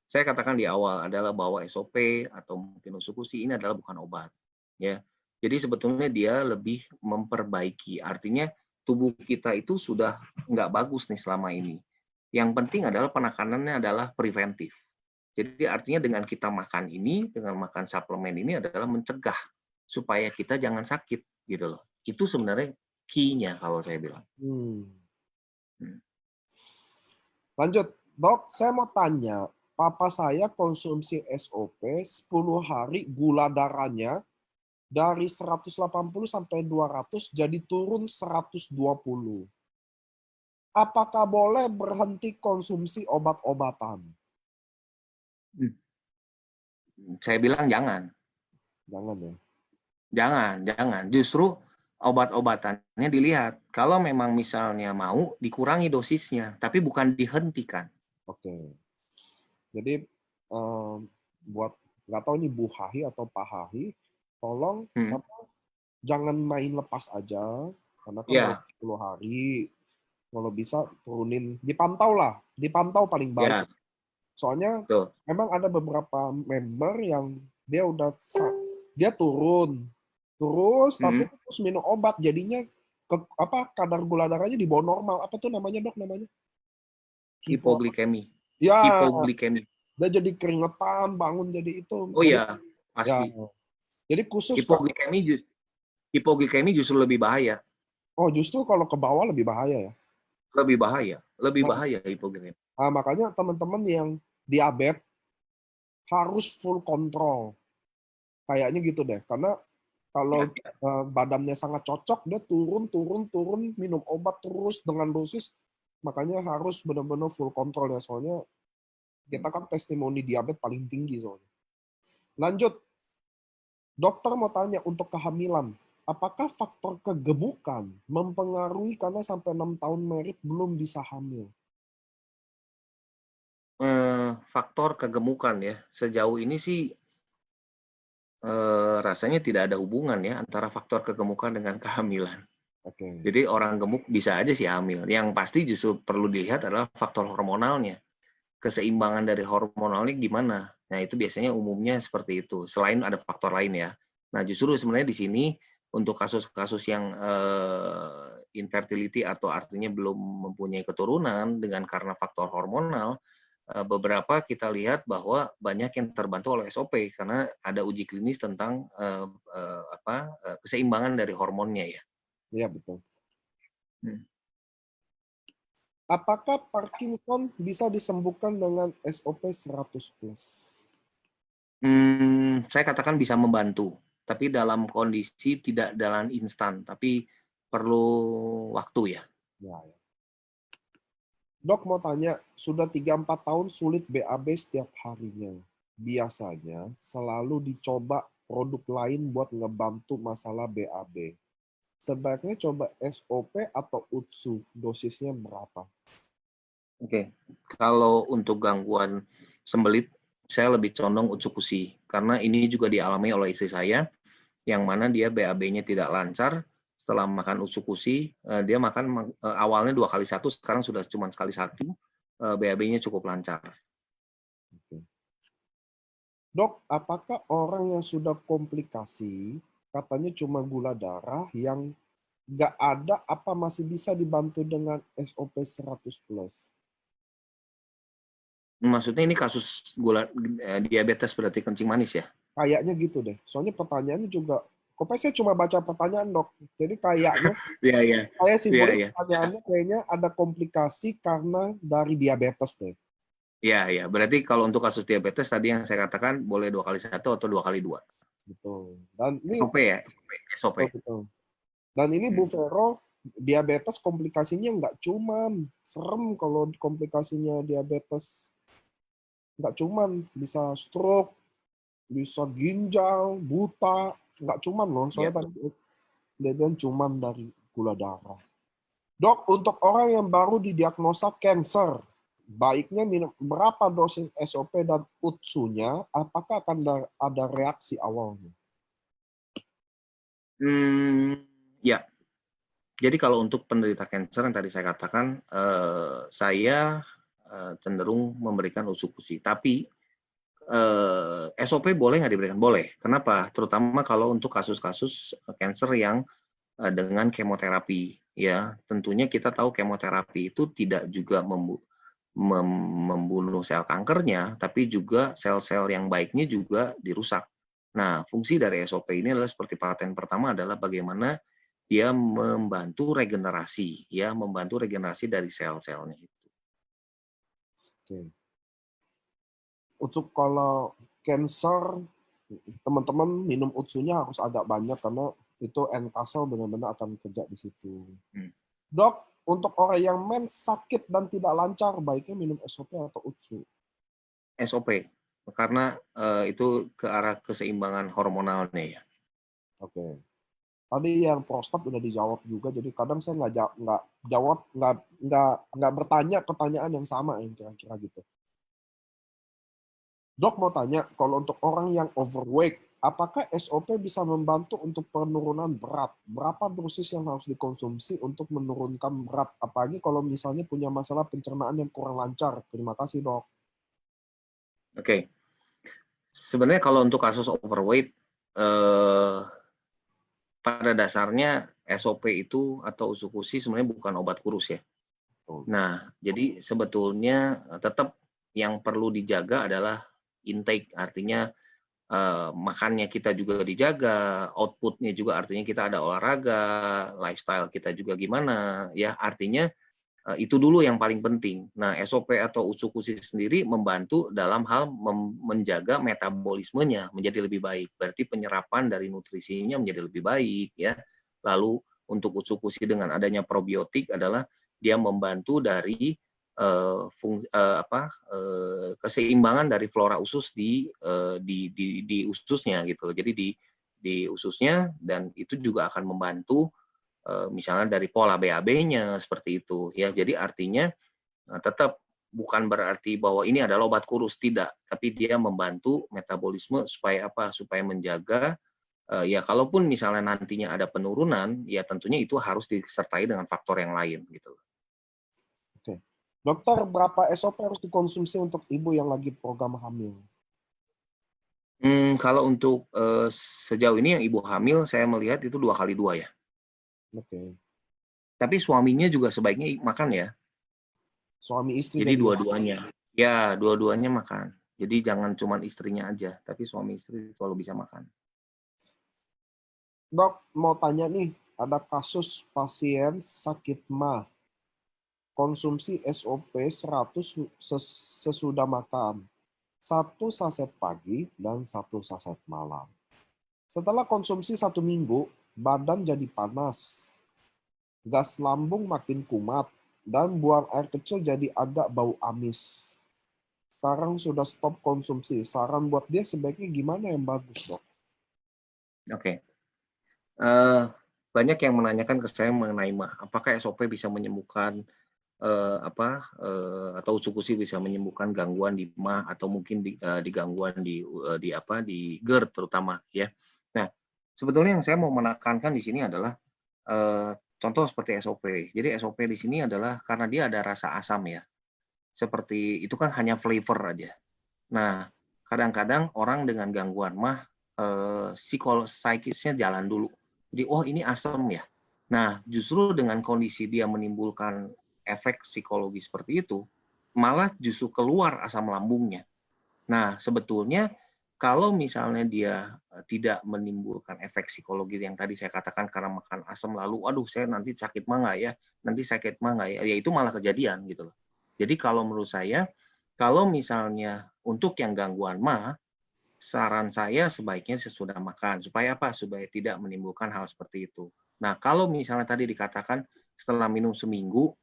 saya katakan di awal adalah bahwa SOP atau mungkin usukusi ini adalah bukan obat, ya. Jadi sebetulnya dia lebih memperbaiki, artinya tubuh kita itu sudah nggak bagus nih selama ini. Yang penting adalah penekanannya adalah preventif. Jadi artinya dengan kita makan ini, dengan makan suplemen ini adalah mencegah supaya kita jangan sakit gitu loh. Itu sebenarnya key-nya kalau saya bilang. Hmm. Hmm. Lanjut, Dok, saya mau tanya. Papa saya konsumsi SOP 10 hari gula darahnya dari 180 sampai 200 jadi turun 120. Apakah boleh berhenti konsumsi obat-obatan? Hmm. Saya bilang jangan, Jangan ya. jangan. Justru obat-obatannya dilihat. Kalau memang misalnya mau dikurangi dosisnya, tapi bukan dihentikan. Oke. Jadi buat nggak tahu ini Bu Hahi atau Pak Hahi, tolong Hmm. jangan main lepas aja karena kan baru Ya, 10 hari. Kalau bisa turunin, dipantau lah, dipantau paling baik. ya, Soalnya betul. memang ada beberapa member yang dia udah dia turun terus tapi Hmm. terus minum obat jadinya kadar gula darahnya di bawah normal. Apa tuh namanya Dok namanya? Hipo. Hipoglikemi. Ya, Hipoglikemi. dia jadi keringetan, bangun jadi itu. Oh Jadi ya, ya, pasti. jadi khusus Hipoglikemi, hipoglikemi justru lebih bahaya. oh justru kalau ke bawah lebih bahaya ya. Lebih Nah, bahaya hipoglikemi. makanya teman-teman yang diabetes harus full kontrol. Kayaknya gitu deh. Karena Ya, kalau badannya sangat cocok, dia turun, minum obat terus dengan dosis, makanya harus benar-benar full kontrol ya. Soalnya kita kan testimoni diabetes paling tinggi soalnya. Lanjut, dokter mau tanya untuk kehamilan, apakah faktor kegemukan mempengaruhi karena sampai 6 tahun merit belum bisa hamil? faktor kegemukan ya. Sejauh ini sih rasanya tidak ada hubungan ya antara faktor kegemukan dengan kehamilan. Oke. Jadi orang gemuk bisa aja sih hamil. Yang pasti justru perlu dilihat adalah faktor hormonalnya. Keseimbangan dari hormonalnya gimana. Nah, itu biasanya umumnya seperti itu. Selain ada faktor lain ya. Nah, justru sebenarnya di sini untuk kasus-kasus yang infertility atau artinya belum mempunyai keturunan dengan karena faktor hormonal, beberapa kita lihat bahwa banyak yang terbantu oleh SOP karena ada uji klinis tentang keseimbangan dari hormonnya ya. Iya, betul. Hmm. Apakah Parkinson bisa disembuhkan dengan SOP 100 plus? Saya katakan bisa membantu, tapi dalam kondisi tidak dalam instan, tapi perlu waktu ya. Ya, ya. Dok mau tanya, sudah 3-4 tahun sulit BAB setiap harinya. Biasanya selalu dicoba produk lain buat ngebantu masalah BAB. Sebaiknya coba SOP atau UTSU, dosisnya berapa? Oke, kalau untuk gangguan sembelit, saya lebih condong Utsukushi, karena ini juga dialami oleh istri saya, yang mana dia BAB-nya tidak lancar, setelah makan Utsukushi, dia makan awalnya 2 kali 1, sekarang sudah cuma sekali 1, BAB-nya cukup lancar. Dok, apakah orang yang sudah komplikasi, katanya cuma gula darah, yang nggak ada, apa masih bisa dibantu dengan SOP 100 plus? Maksudnya ini kasus diabetes berarti kencing manis ya? Kayaknya gitu deh. Soalnya pertanyaannya juga, kok saya cuma baca pertanyaan dok. Jadi kayaknya Iya, iya. saya Iya, simpulin iya. pertanyaannya kayaknya ada komplikasi karena dari diabetes deh. Iya, iya. Berarti kalau untuk kasus diabetes tadi yang saya katakan boleh 2 kali 1 atau 2 kali 2. Betul. Dan ini SOP ya? SOP. betul, betul. Dan ini Bu Hmm. Vero, diabetes komplikasinya nggak cuman serem kalau komplikasinya diabetes. Nggak cuman bisa stroke, bisa ginjal, buta, nggak cuman loh. Iya, Soalnya tadi Dia bilang cuman dari gula darah. Dok, untuk orang yang baru didiagnosa cancer, baiknya minum berapa dosis SOP dan UTSU-nya? Apakah akan ada reaksi awalnya? Ya, jadi kalau untuk penderita kanker yang tadi saya katakan, saya cenderung memberikan usukusi. Tapi SOP boleh nggak diberikan? Boleh. Kenapa? Terutama kalau untuk kasus-kasus kanker yang dengan kemoterapi. Ya, tentunya kita tahu kemoterapi itu tidak juga membunuh sel kankernya, tapi juga sel-sel yang baiknya juga dirusak. Nah, fungsi dari SOP ini adalah seperti paten pertama adalah bagaimana dia membantu regenerasi, ya, membantu regenerasi dari sel-selnya itu. Oke. Untuk kalau cancer, teman-teman minum UTSU-nya harus agak banyak karena itu N-Castle benar-benar akan kerja di situ. Dok, untuk orang yang sakit dan tidak lancar, baiknya minum SOP atau UTSU? SOP, karena itu ke arah keseimbangan hormonalnya ya. Oke. Tadi yang prostat udah dijawab juga, jadi kadang saya nggak bertanya pertanyaan yang sama yang kira-kira gitu. Dok mau tanya, kalau untuk orang yang overweight, apakah SOP bisa membantu untuk penurunan berat? Berapa dosis yang harus dikonsumsi untuk menurunkan berat? Apalagi kalau misalnya punya masalah pencernaan yang kurang lancar. Terima kasih, dok. Oke. Sebenarnya kalau untuk kasus overweight, pada dasarnya SOP itu atau usukusi sebenarnya bukan obat kurus ya. Nah, jadi sebetulnya tetap yang perlu dijaga adalah intake, artinya makannya kita juga dijaga, output-nya juga artinya kita ada olahraga, lifestyle kita juga gimana, ya artinya itu dulu yang paling penting. Nah, SOP atau usukusi sendiri membantu dalam hal menjaga metabolismenya menjadi lebih baik. Berarti penyerapan dari nutrisinya menjadi lebih baik, ya. Lalu untuk usukusi dengan adanya probiotik adalah dia membantu dari keseimbangan dari flora usus di ususnya gitu. Jadi di ususnya, dan itu juga akan membantu misalnya dari pola BAB-nya seperti itu ya. Jadi artinya tetap bukan berarti bahwa ini adalah obat kurus, tidak, tapi dia membantu metabolisme supaya apa? Supaya menjaga ya kalaupun misalnya nantinya ada penurunan, ya tentunya itu harus disertai dengan faktor yang lain gitu. Oke. Dokter, berapa SOP harus dikonsumsi untuk ibu yang lagi program hamil? Kalau untuk sejauh ini yang ibu hamil saya melihat itu 2x2 ya. Oke. Tapi suaminya juga sebaiknya makan ya. Suami istri Jadi jadi dua-duanya. Ya, dua-duanya makan. Jadi jangan cuma istrinya aja, tapi suami istri selalu bisa makan. Dok, mau tanya nih, ada kasus pasien sakit MAH, konsumsi SOP 100 sesudah makan, 1 saset pagi dan 1 saset malam. Setelah konsumsi 1 minggu, badan jadi panas, gas lambung makin kumat, dan buang air kecil jadi agak bau amis. Sekarang sudah stop konsumsi. Saran buat dia sebaiknya gimana yang bagus, dok? Oke. Banyak yang menanyakan ke saya mengenai MAH. Apakah SOP bisa menyembuhkan atau usukusi bisa menyembuhkan gangguan di MAH atau mungkin di gangguan di GERD terutama ya. Nah, sebetulnya yang saya mau menekankan di sini adalah contoh seperti SOP. Jadi SOP di sini adalah karena dia ada rasa asam ya. Seperti itu kan hanya flavor aja. Nah, kadang-kadang orang dengan gangguan MAH psikisnya jalan dulu. Jadi, oh ini asam ya. Nah, justru dengan kondisi dia menimbulkan efek psikologi seperti itu, malah justru keluar asam lambungnya. Nah, sebetulnya kalau misalnya dia tidak menimbulkan efek psikologi yang tadi saya katakan karena makan asam lalu, aduh saya nanti sakit mah nggak ya, nanti sakit mah nggak ya, ya itu malah kejadian gitu loh. Jadi kalau menurut saya, kalau misalnya untuk yang gangguan MAH, saran saya sebaiknya sesudah makan. Supaya apa? Supaya tidak menimbulkan hal seperti itu. Nah, kalau misalnya tadi dikatakan setelah minum seminggu,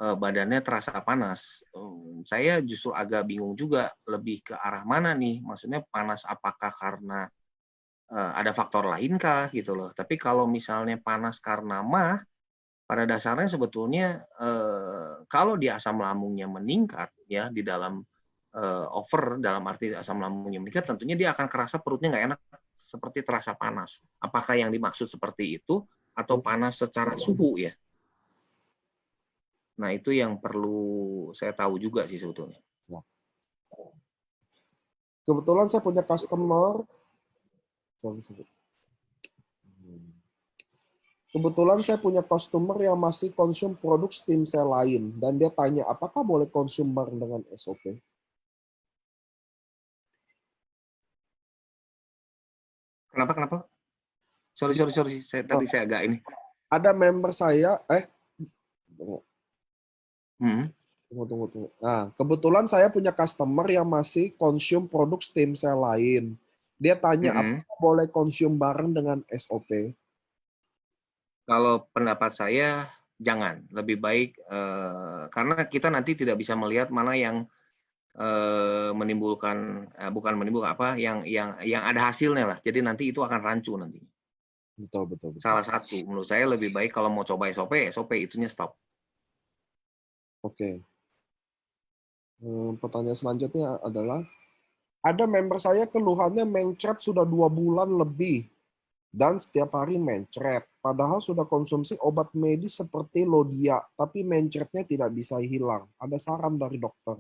badannya terasa panas, saya justru agak bingung juga lebih ke arah mana nih. Maksudnya panas apakah karena ada faktor lainkah gitu loh. Tapi kalau misalnya panas karena MAH, pada dasarnya sebetulnya kalau di asam lambungnya meningkat ya di dalam over dalam arti asam lambungnya meningkat, tentunya dia akan kerasa perutnya nggak enak seperti terasa panas. Apakah yang dimaksud seperti itu atau panas secara suhu ya? Nah itu yang perlu saya tahu juga sih sebetulnya. Ya. Kebetulan saya punya customer. Kebetulan saya punya customer yang masih konsum produk stem cell lain dan dia tanya apakah boleh konsum bareng dengan SOP. Kenapa? Sorry. Tadi saya agak ini. Ada member saya, tunggu. Nah, kebetulan saya punya customer yang masih konsum produk stem cell lain. Dia tanya apakah boleh konsum bareng dengan SOP. Kalau pendapat saya jangan, lebih baik karena kita nanti tidak bisa melihat mana yang menimbulkan bukan menimbulkan apa yang ada hasilnya lah. Jadi nanti itu akan rancu nanti. Betul. Salah satu menurut saya lebih baik kalau mau coba SOP itunya stop. Oke. Pertanyaan selanjutnya adalah, ada member saya keluhannya mencret sudah 2 bulan lebih dan setiap hari mencret. Padahal sudah konsumsi obat medis seperti Lodia, tapi mencretnya tidak bisa hilang. Ada saran dari dokter.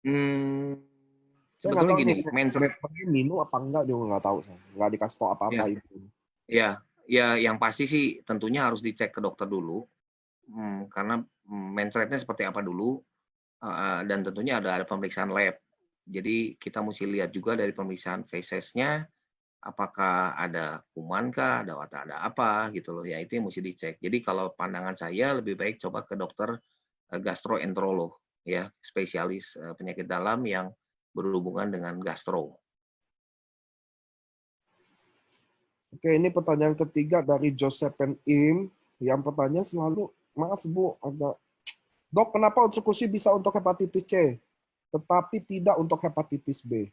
Saya nggak Sebetulnya tahu gini, nih, mencret minum apa enggak juga nggak tahu. Nggak dikasih tahu apa-apa ya, itu. ya yang pasti sih tentunya harus dicek ke dokter dulu. Karena mencretnya seperti apa dulu dan tentunya ada pemeriksaan lab. Jadi kita mesti lihat juga dari pemeriksaan feses-nya apakah ada kuman kah, ada apa gitu loh. Ya itu yang mesti dicek. Jadi kalau pandangan saya lebih baik coba ke dokter gastroenterolog ya, spesialis penyakit dalam yang berhubungan dengan gastro. Oke, ini pertanyaan ketiga dari Josephine Im. Yang pertanyaan selalu, maaf Bu, agak, Dok, kenapa Otsukushi bisa untuk hepatitis C, tetapi tidak untuk hepatitis B?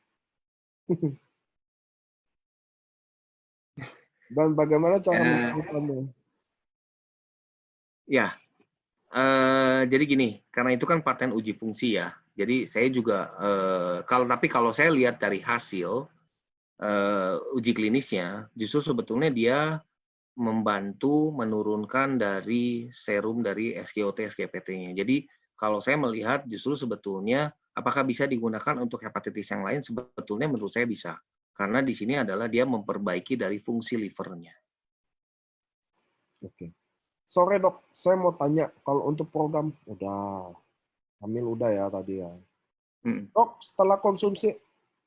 Dan bagaimana cara melakukannya? Ya, jadi gini, karena itu kan paten uji fungsi ya. Jadi saya juga kalau saya lihat dari hasil uji klinisnya, justru sebetulnya dia membantu menurunkan dari serum dari SGOT, SGPT-nya. Jadi kalau saya melihat justru sebetulnya apakah bisa digunakan untuk hepatitis yang lain, sebetulnya menurut saya bisa. Karena di sini adalah dia memperbaiki dari fungsi livernya. Oke. Sore Dok, saya mau tanya, kalau untuk program, hamil udah ya tadi ya. Dok, setelah konsumsi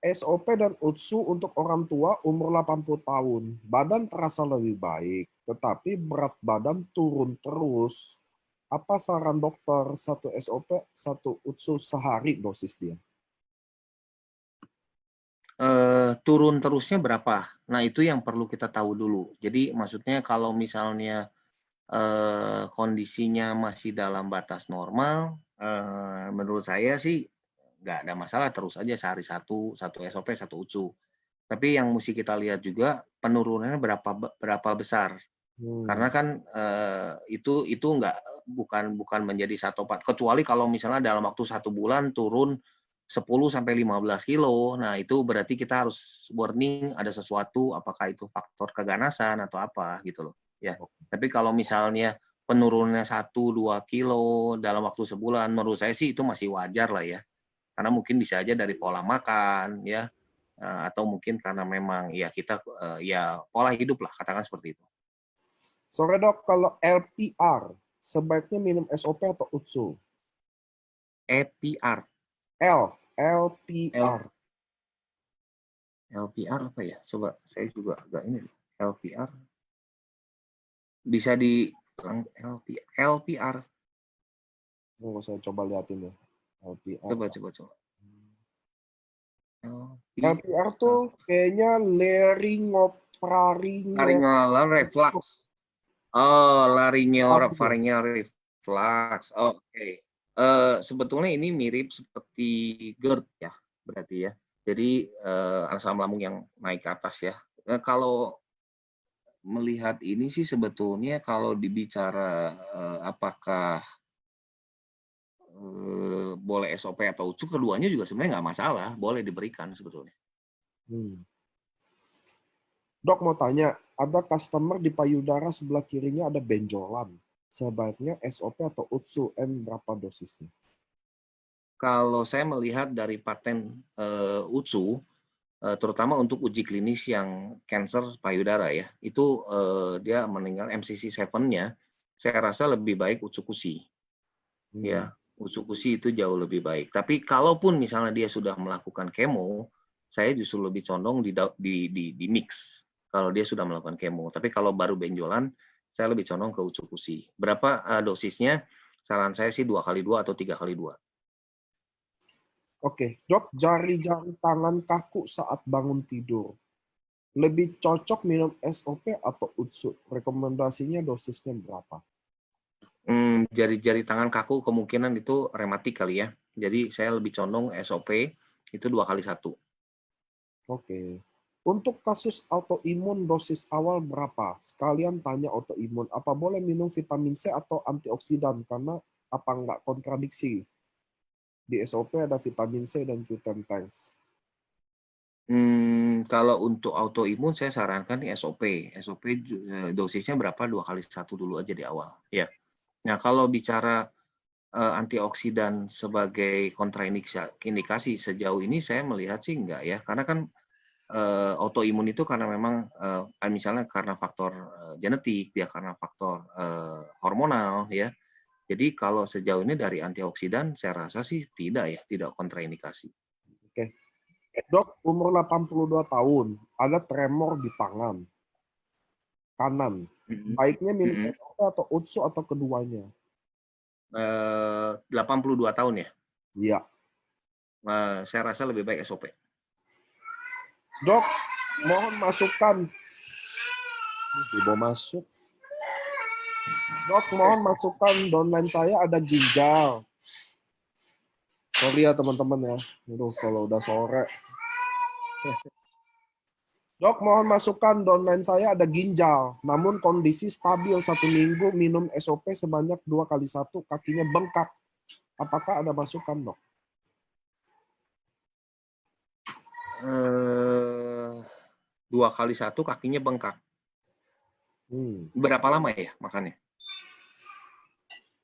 SOP dan UTSU untuk orang tua umur 80 tahun, badan terasa lebih baik, tetapi berat badan turun terus. Apa saran dokter, 1 SOP, 1 UTSU sehari dosis dia? Turun terusnya berapa? Nah itu yang perlu kita tahu dulu. Jadi maksudnya kalau misalnya kondisinya masih dalam batas normal, menurut saya sih nggak ada masalah, terus aja sehari satu SOP, 1 UTSU. Tapi yang mesti kita lihat juga penurunannya berapa besar. Karena kan itu bukan menjadi satu obat. Kecuali kalau misalnya dalam waktu 1 bulan turun 10 sampai 15 kilo. Nah, itu berarti kita harus warning ada sesuatu, apakah itu faktor keganasan atau apa gitu loh. Ya. Tapi kalau misalnya penurunannya 1-2 kilo dalam waktu sebulan, menurut saya sih itu masih wajar lah ya. Karena mungkin bisa aja dari pola makan ya, atau mungkin karena memang ya kita ya pola hidup lah, katakan seperti itu. Sore Dok, kalau LPR, sebaiknya minum SOP atau UTSU? EPR. LPR. LPR apa ya? Coba saya juga agak ini. LPR bisa di LPR. Oh, saya coba liatin ya. LPR. Coba. LPR tuh kayaknya Laryngeal reflux. Oh, laryngeal reflux. Oke. Sebetulnya ini mirip seperti GERD ya, berarti ya. Jadi asam lambung yang naik ke atas ya. Kalau melihat ini sih sebetulnya kalau dibicara apakah boleh SOP atau UCU, keduanya juga sebenarnya nggak masalah, boleh diberikan sebetulnya. Hmm. Dok mau tanya, ada customer di payudara sebelah kirinya ada benjolan. Sebaiknya SOP atau UTSU, berapa dosisnya? Kalau saya melihat dari paten UTSU, terutama untuk uji klinis yang kanker payudara ya, itu dia meninggal MCC7-nya, saya rasa lebih baik Utsukushi. Ya, Hmm. Utsukushi itu jauh lebih baik. Tapi kalaupun misalnya dia sudah melakukan kemo, saya justru lebih condong di mix kalau dia sudah melakukan kemo. Tapi kalau baru benjolan, saya lebih condong ke Utsukushi. Berapa dosisnya? Saran saya sih 2x2 atau 3x2. Oke, dok, jari-jari tangan kaku saat bangun tidur. Lebih cocok minum SOP atau UTSU? Rekomendasinya dosisnya berapa? Jari-jari tangan kaku kemungkinan itu rematik kali ya. Jadi saya lebih condong SOP itu 2x1. Oke. Untuk kasus autoimun dosis awal berapa? Sekalian tanya autoimun, apa boleh minum vitamin C atau antioksidan? Karena apa nggak kontradiksi? Di SOP ada vitamin C dan Q10 Thanks. Kalau untuk autoimun saya sarankan nih SOP. SOP dosisnya berapa? 2x1 dulu aja di awal. Ya. Nah, kalau bicara antioksidan sebagai kontraindikasi sejauh ini saya melihat sih enggak ya. Karena kan autoimun itu karena memang misalnya karena faktor genetik, dia karena faktor hormonal ya. Jadi kalau sejauh ini dari antioksidan saya rasa sih tidak ya, tidak kontraindikasi. Oke. Dok, umur 82 tahun, ada tremor di tangan kanan. Mhm. Baiknya minum Mhm. SOP atau UTSU atau keduanya? 82 tahun ya. Iya. Saya rasa lebih baik SOP. Dok, mohon masukan. Dibawa masuk. Dok, mohon masukan. Downline saya ada ginjal. Sorry ya teman-teman ya. Aduh, kalau udah sore. Dok, mohon masukan. Downline saya ada ginjal. Namun kondisi stabil 1 minggu minum SOP sebanyak 2x1. Kakinya bengkak. Apakah ada masukan, dok? 2x1 kakinya bengkak. Berapa lama ya makannya?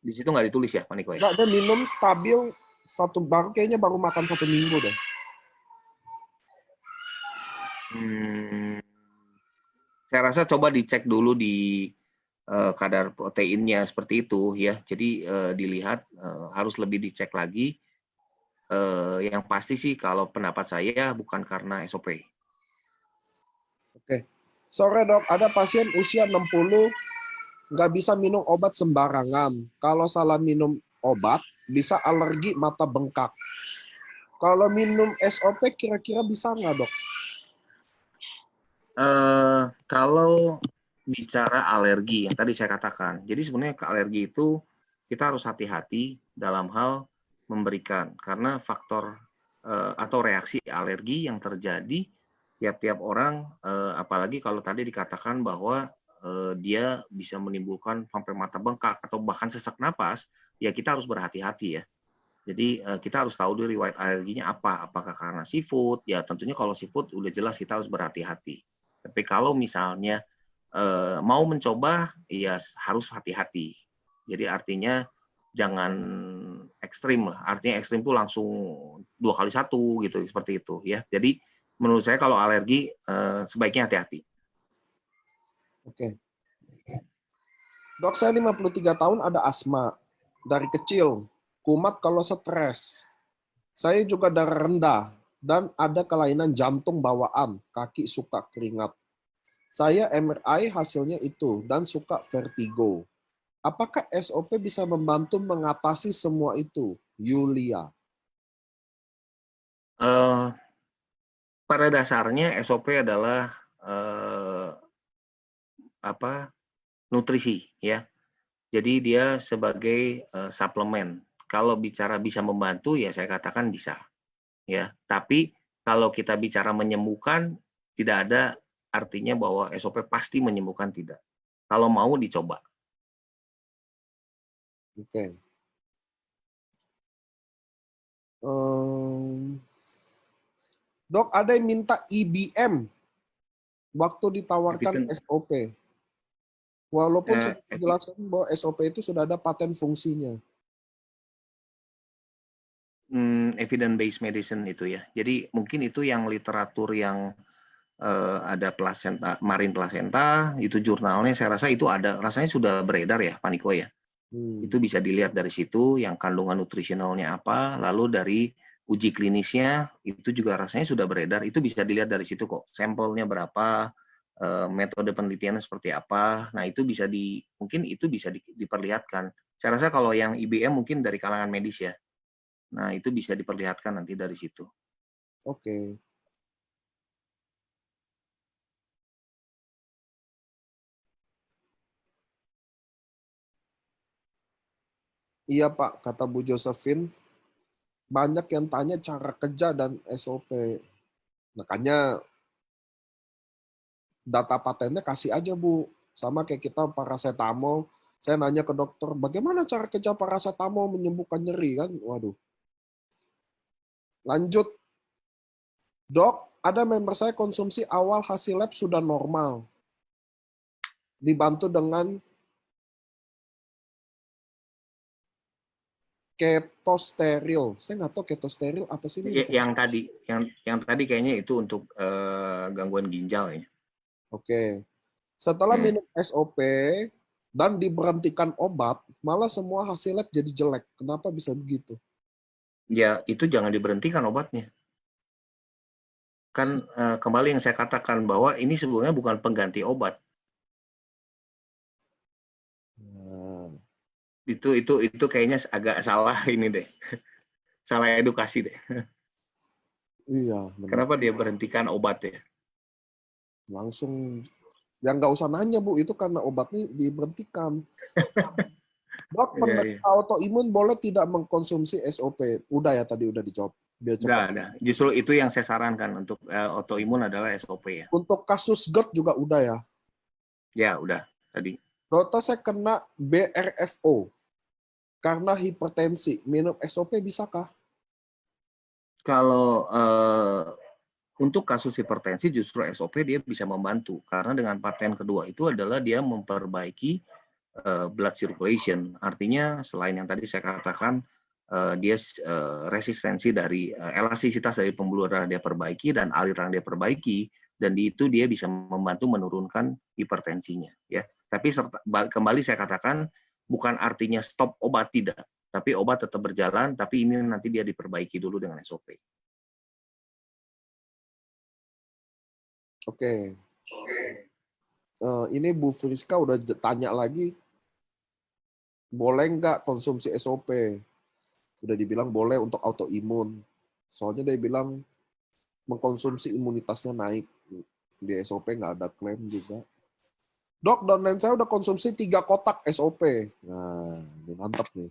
Di situ nggak ditulis ya, Pak Niko ya? Nggak, ada minum stabil kayaknya baru makan 1 minggu deh. Saya rasa coba dicek dulu di kadar proteinnya seperti itu ya. Jadi dilihat harus lebih dicek lagi. Yang pasti sih kalau pendapat saya bukan karena SOP. Oke. Sore dok, ada pasien usia 60 nggak bisa minum obat sembarangan. Kalau salah minum obat, bisa alergi mata bengkak. Kalau minum SOP kira-kira bisa nggak dok? Kalau bicara alergi yang tadi saya katakan, jadi sebenarnya ke alergi itu kita harus hati-hati dalam hal memberikan karena faktor atau reaksi alergi yang terjadi tiap-tiap orang, apalagi kalau tadi dikatakan bahwa dia bisa menimbulkan sampai mata bengkak atau bahkan sesak napas, ya kita harus berhati-hati ya. Jadi kita harus tahu dulu riwayat alerginya apa, apakah karena seafood, ya tentunya kalau seafood udah jelas kita harus berhati-hati. Tapi kalau misalnya mau mencoba, ya harus hati-hati. Jadi artinya jangan ekstrim lah. Artinya ekstrim itu langsung 2x1 gitu, seperti itu ya. Jadi menurut saya kalau alergi sebaiknya hati-hati. Oke. Dok, saya 53 tahun ada asma. Dari kecil, kumat kalau stres. Saya juga darah rendah dan ada kelainan jantung bawaan, kaki suka keringat. Saya MRI hasilnya itu dan suka vertigo. Apakah SOP bisa membantu mengatasi semua itu? Yulia. Eh, Pada dasarnya SOP adalah nutrisi ya. Jadi dia sebagai suplemen. Kalau bicara bisa membantu ya saya katakan bisa ya. Tapi kalau kita bicara menyembuhkan, tidak ada artinya bahwa SOP pasti menyembuhkan, tidak. Kalau mau dicoba. Oke. Em, Dok, ada yang minta IBM waktu ditawarkan Evidence, SOP. Walaupun sudah evi- dijelaskan bahwa SOP itu sudah ada paten fungsinya. evidence based medicine itu ya. Jadi mungkin itu yang literatur yang ada placenta, marine placenta, itu jurnalnya saya rasa itu ada, rasanya sudah beredar ya, Pak Niko ya. Hmm. Itu bisa dilihat dari situ yang kandungan nutrisionalnya apa, lalu dari uji klinisnya itu juga rasanya sudah beredar, itu bisa dilihat dari situ kok. Sampelnya berapa, metode penelitiannya seperti apa. Nah, itu bisa mungkin itu bisa diperlihatkan. Saya rasa kalau yang IBM mungkin dari kalangan medis ya. Nah, itu bisa diperlihatkan nanti dari situ. Oke. Iya Pak, kata Bu Josephine, banyak yang tanya cara kerja dan SOP. Makanya data patennya kasih aja Bu. Sama kayak kita paracetamol. Saya nanya ke dokter, bagaimana cara kerja paracetamol menyembuhkan nyeri kan? Waduh. Lanjut, Dok, ada member saya konsumsi awal hasil lab sudah normal. Dibantu dengan ketosteril. Saya nggak tahu ketosteril apa sih ini. Yang tadi kayaknya itu untuk gangguan ginjal ya. Oke. Setelah minum SOP dan diberhentikan obat, malah semua hasil lab jadi jelek. Kenapa bisa begitu? Ya, itu jangan diberhentikan obatnya. Kan kembali yang saya katakan bahwa ini sebenarnya bukan pengganti obat. Nah, Itu kayaknya agak salah ini deh. Salah edukasi deh. iya, benar. Kenapa dia berhentikan obat ya? Langsung, yang nggak usah nanya Bu, itu karena obatnya diberhentikan. Dok, Iya, iya. penderita autoimun boleh tidak mengkonsumsi SOP? Udah ya tadi udah dijawab. Biar Udah, cepat. ada. Justru itu yang saya sarankan untuk autoimun adalah SOP ya. Untuk kasus GERD juga udah ya. Ya, udah tadi. Dokter saya kena BRFO karena hipertensi. Minum SOP bisakah? Kalau untuk kasus hipertensi justru SOP dia bisa membantu karena dengan paten kedua itu adalah dia memperbaiki blood circulation. Artinya selain yang tadi saya katakan dia resistensi dari elastisitas dari pembuluh darah dia perbaiki dan aliran dia perbaiki dan di itu dia bisa membantu menurunkan hipertensinya ya. Tapi kembali saya katakan bukan artinya stop obat, tidak, tapi obat tetap berjalan tapi ini nanti dia diperbaiki dulu dengan SOP. Oke. Ini Bu Friska udah tanya lagi, boleh nggak konsumsi SOP? Sudah dibilang boleh untuk autoimun. Soalnya dia bilang mengkonsumsi imunitasnya naik. Di SOP nggak ada klaim juga. Dok, dan saya udah konsumsi 3 kotak SOP. Nah, ini mantap nih.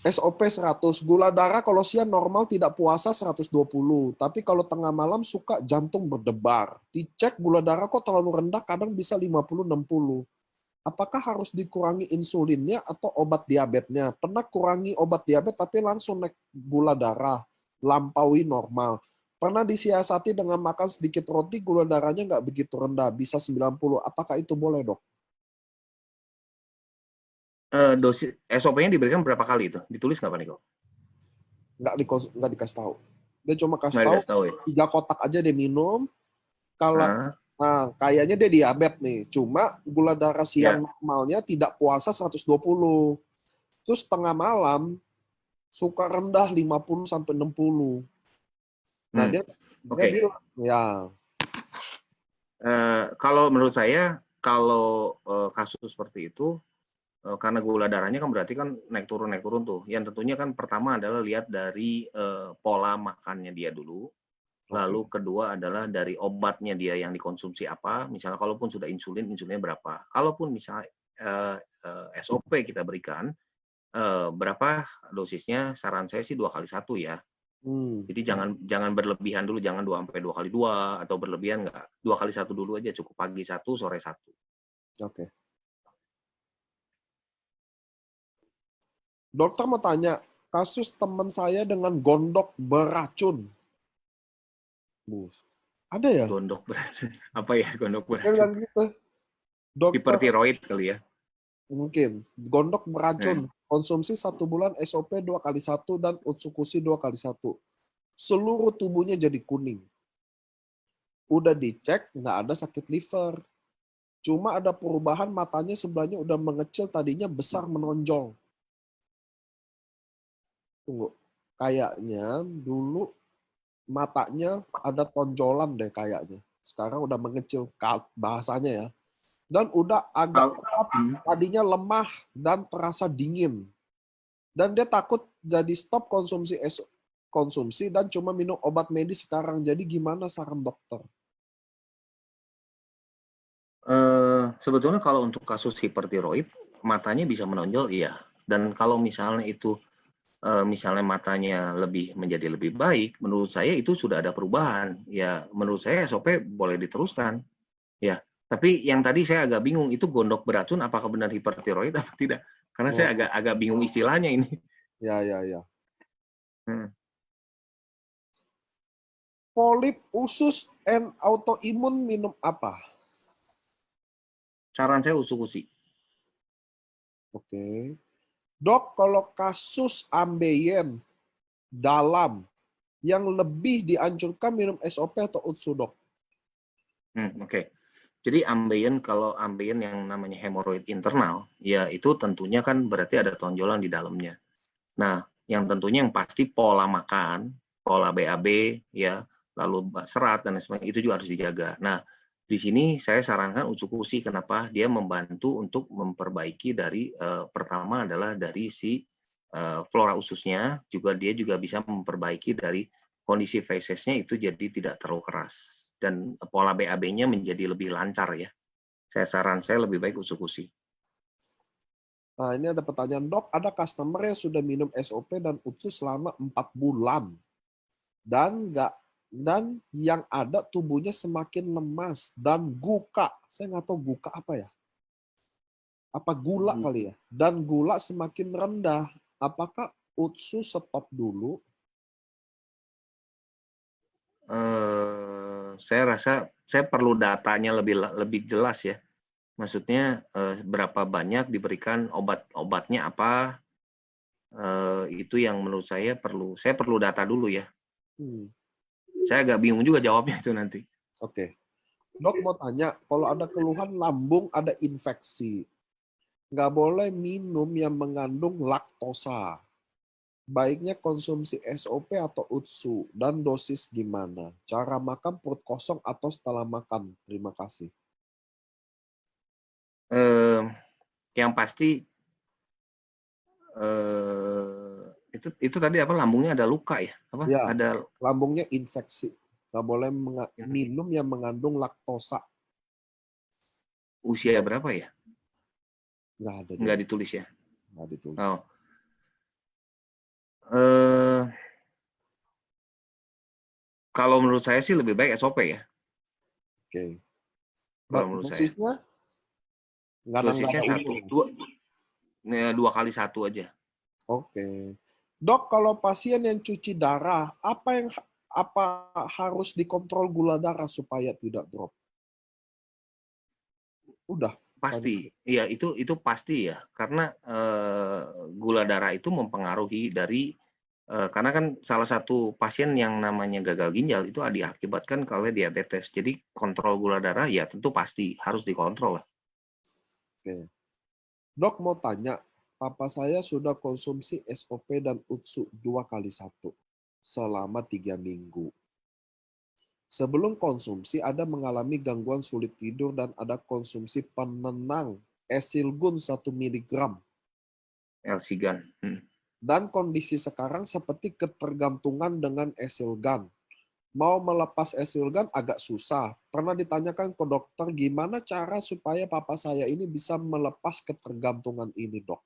SOP 100, gula darah kalau siang normal tidak puasa 120, tapi kalau tengah malam suka jantung berdebar. Dicek gula darah kok terlalu rendah, kadang bisa 50-60. Apakah harus dikurangi insulinnya atau obat diabetesnya? Pernah kurangi obat diabetes tapi langsung naik gula darah, lampaui normal. Pernah disiasati dengan makan sedikit roti, gula darahnya nggak begitu rendah, bisa 90. Apakah itu boleh, Dok? Dosis SOP-nya diberikan berapa kali itu? Ditulis nggak Pak Niko? Nggak dikasih tahu. Dia cuma kasih Nggak tahu dikasih tahu ya? 3 kotak aja dia minum. Kalau Ah, kayaknya dia diabetes nih. Cuma gula darah ya, siang normalnya tidak puasa 120. Terus tengah malam suka rendah 50 sampai 60. Nah, dia oke. bilang, ya, Kalau menurut saya, kalau kasus seperti itu, karena gula darahnya kan berarti kan naik turun tuh. Yang tentunya kan pertama adalah lihat dari pola makannya dia dulu. oke. Lalu kedua adalah dari obatnya dia yang dikonsumsi apa. Misalnya kalaupun sudah insulinnya berapa. Kalaupun misalnya SOP kita berikan, berapa dosisnya? Saran saya sih 2 kali 1 ya. Jadi jangan berlebihan dulu, jangan 2 sampai 2 kali 2 atau berlebihan enggak. 2 kali 1 dulu aja cukup, pagi 1, sore 1. Oke. Dokter mau tanya, kasus teman saya dengan gondok beracun. Ada ya? Gondok beracun. Apa ya gondok Dia bilang beracun? gitu. Dokter, Hipertiroid kali ya? mungkin. Gondok beracun. Nah, Konsumsi 1 bulan, SOP 2 kali 1, dan Utsukushi 2 kali 1. Seluruh tubuhnya jadi kuning. Udah dicek, nggak ada sakit liver. Cuma ada perubahan matanya sebelahnya udah mengecil, tadinya besar menonjol. Tunggu. Kayaknya dulu matanya ada tonjolan deh kayaknya. Sekarang udah mengecil bahasanya ya. Dan udah agak kuat, tadinya lemah dan terasa dingin. Dan dia takut jadi stop konsumsi dan cuma minum obat medis sekarang. Jadi gimana saran dokter? Sebetulnya kalau untuk kasus hipertiroid, matanya bisa menonjol, iya. Dan kalau misalnya itu misalnya matanya menjadi lebih baik, menurut saya itu sudah ada perubahan. Ya, menurut saya SOP boleh diteruskan. Ya, tapi yang tadi saya agak bingung, itu gondok beracun apakah benar hipertiroid atau tidak? Karena saya Oh, agak bingung istilahnya ini. ya. Hmm. Polip usus and autoimun minum apa? Saran saya usukusi. Oke. Dok, kalau kasus ambeien dalam yang lebih dianjurkan minum SOP atau UTSU, dok? Oke. Jadi kalau ambeien yang namanya hemoroid internal, ya itu tentunya kan berarti ada tonjolan di dalamnya. Nah, yang tentunya yang pasti pola makan, pola BAB, ya, lalu serat dan sebagainya itu juga harus dijaga. Nah, di sini saya sarankan Utsukushi, kenapa? Dia membantu untuk memperbaiki dari pertama adalah dari si flora ususnya, dia juga bisa memperbaiki dari kondisi fesesnya itu jadi tidak terlalu keras dan pola BAB-nya menjadi lebih lancar ya. Saran saya lebih baik Utsukushi. Nah, ini ada pertanyaan, dok, ada customer yang sudah minum SOP dan UTSU selama 4 bulan. Dan yang ada tubuhnya semakin lemas dan guka. Saya nggak tahu guka apa ya. Apa gula kali ya? Dan gula semakin rendah. Apakah UTSU stop dulu? Saya rasa saya perlu datanya lebih jelas ya. Maksudnya berapa banyak diberikan obatnya apa, itu yang menurut saya perlu data dulu ya. Saya agak bingung juga jawabnya itu nanti. Oke. Dok mau tanya, kalau ada keluhan lambung, ada infeksi, nggak boleh minum yang mengandung laktosa. Baiknya konsumsi SOP atau UTSU, dan dosis gimana? Cara makan perut kosong atau setelah makan? Terima kasih. Yang pasti itu tadi apa, lambungnya ada luka ya? Apa? Ya, Ada lambungnya infeksi. Nggak boleh infeksi. minum yang mengandung laktosa. Usia berapa ya? Nggak ada dia. Nggak ditulis ya? Nggak ditulis. Oh. Kalau menurut saya sih lebih baik SOP ya. Oke. Kalau menurut saya. Dosisnya? Nggak Dosisnya ada satu, umur. dua kali 1 aja. Oke. Dok, kalau pasien yang cuci darah, apa harus dikontrol gula darah supaya tidak drop? Udah. Pasti, iya itu pasti ya, karena gula darah itu mempengaruhi dari karena kan salah satu pasien yang namanya gagal ginjal itu diakibatkan oleh diabetes. Jadi kontrol gula darah ya tentu pasti harus dikontrol lah. Oke. Dok mau tanya, papa saya sudah konsumsi SOP dan UTSU 2 kali 1 selama 3 minggu. Sebelum konsumsi ada mengalami gangguan sulit tidur dan ada konsumsi penenang Esilgun 1 mg. Elsigan. Dan kondisi sekarang seperti ketergantungan dengan Esilgan. Mau melepas Esilgan agak susah. Pernah ditanyakan ke dokter gimana cara supaya papa saya ini bisa melepas ketergantungan ini, dok?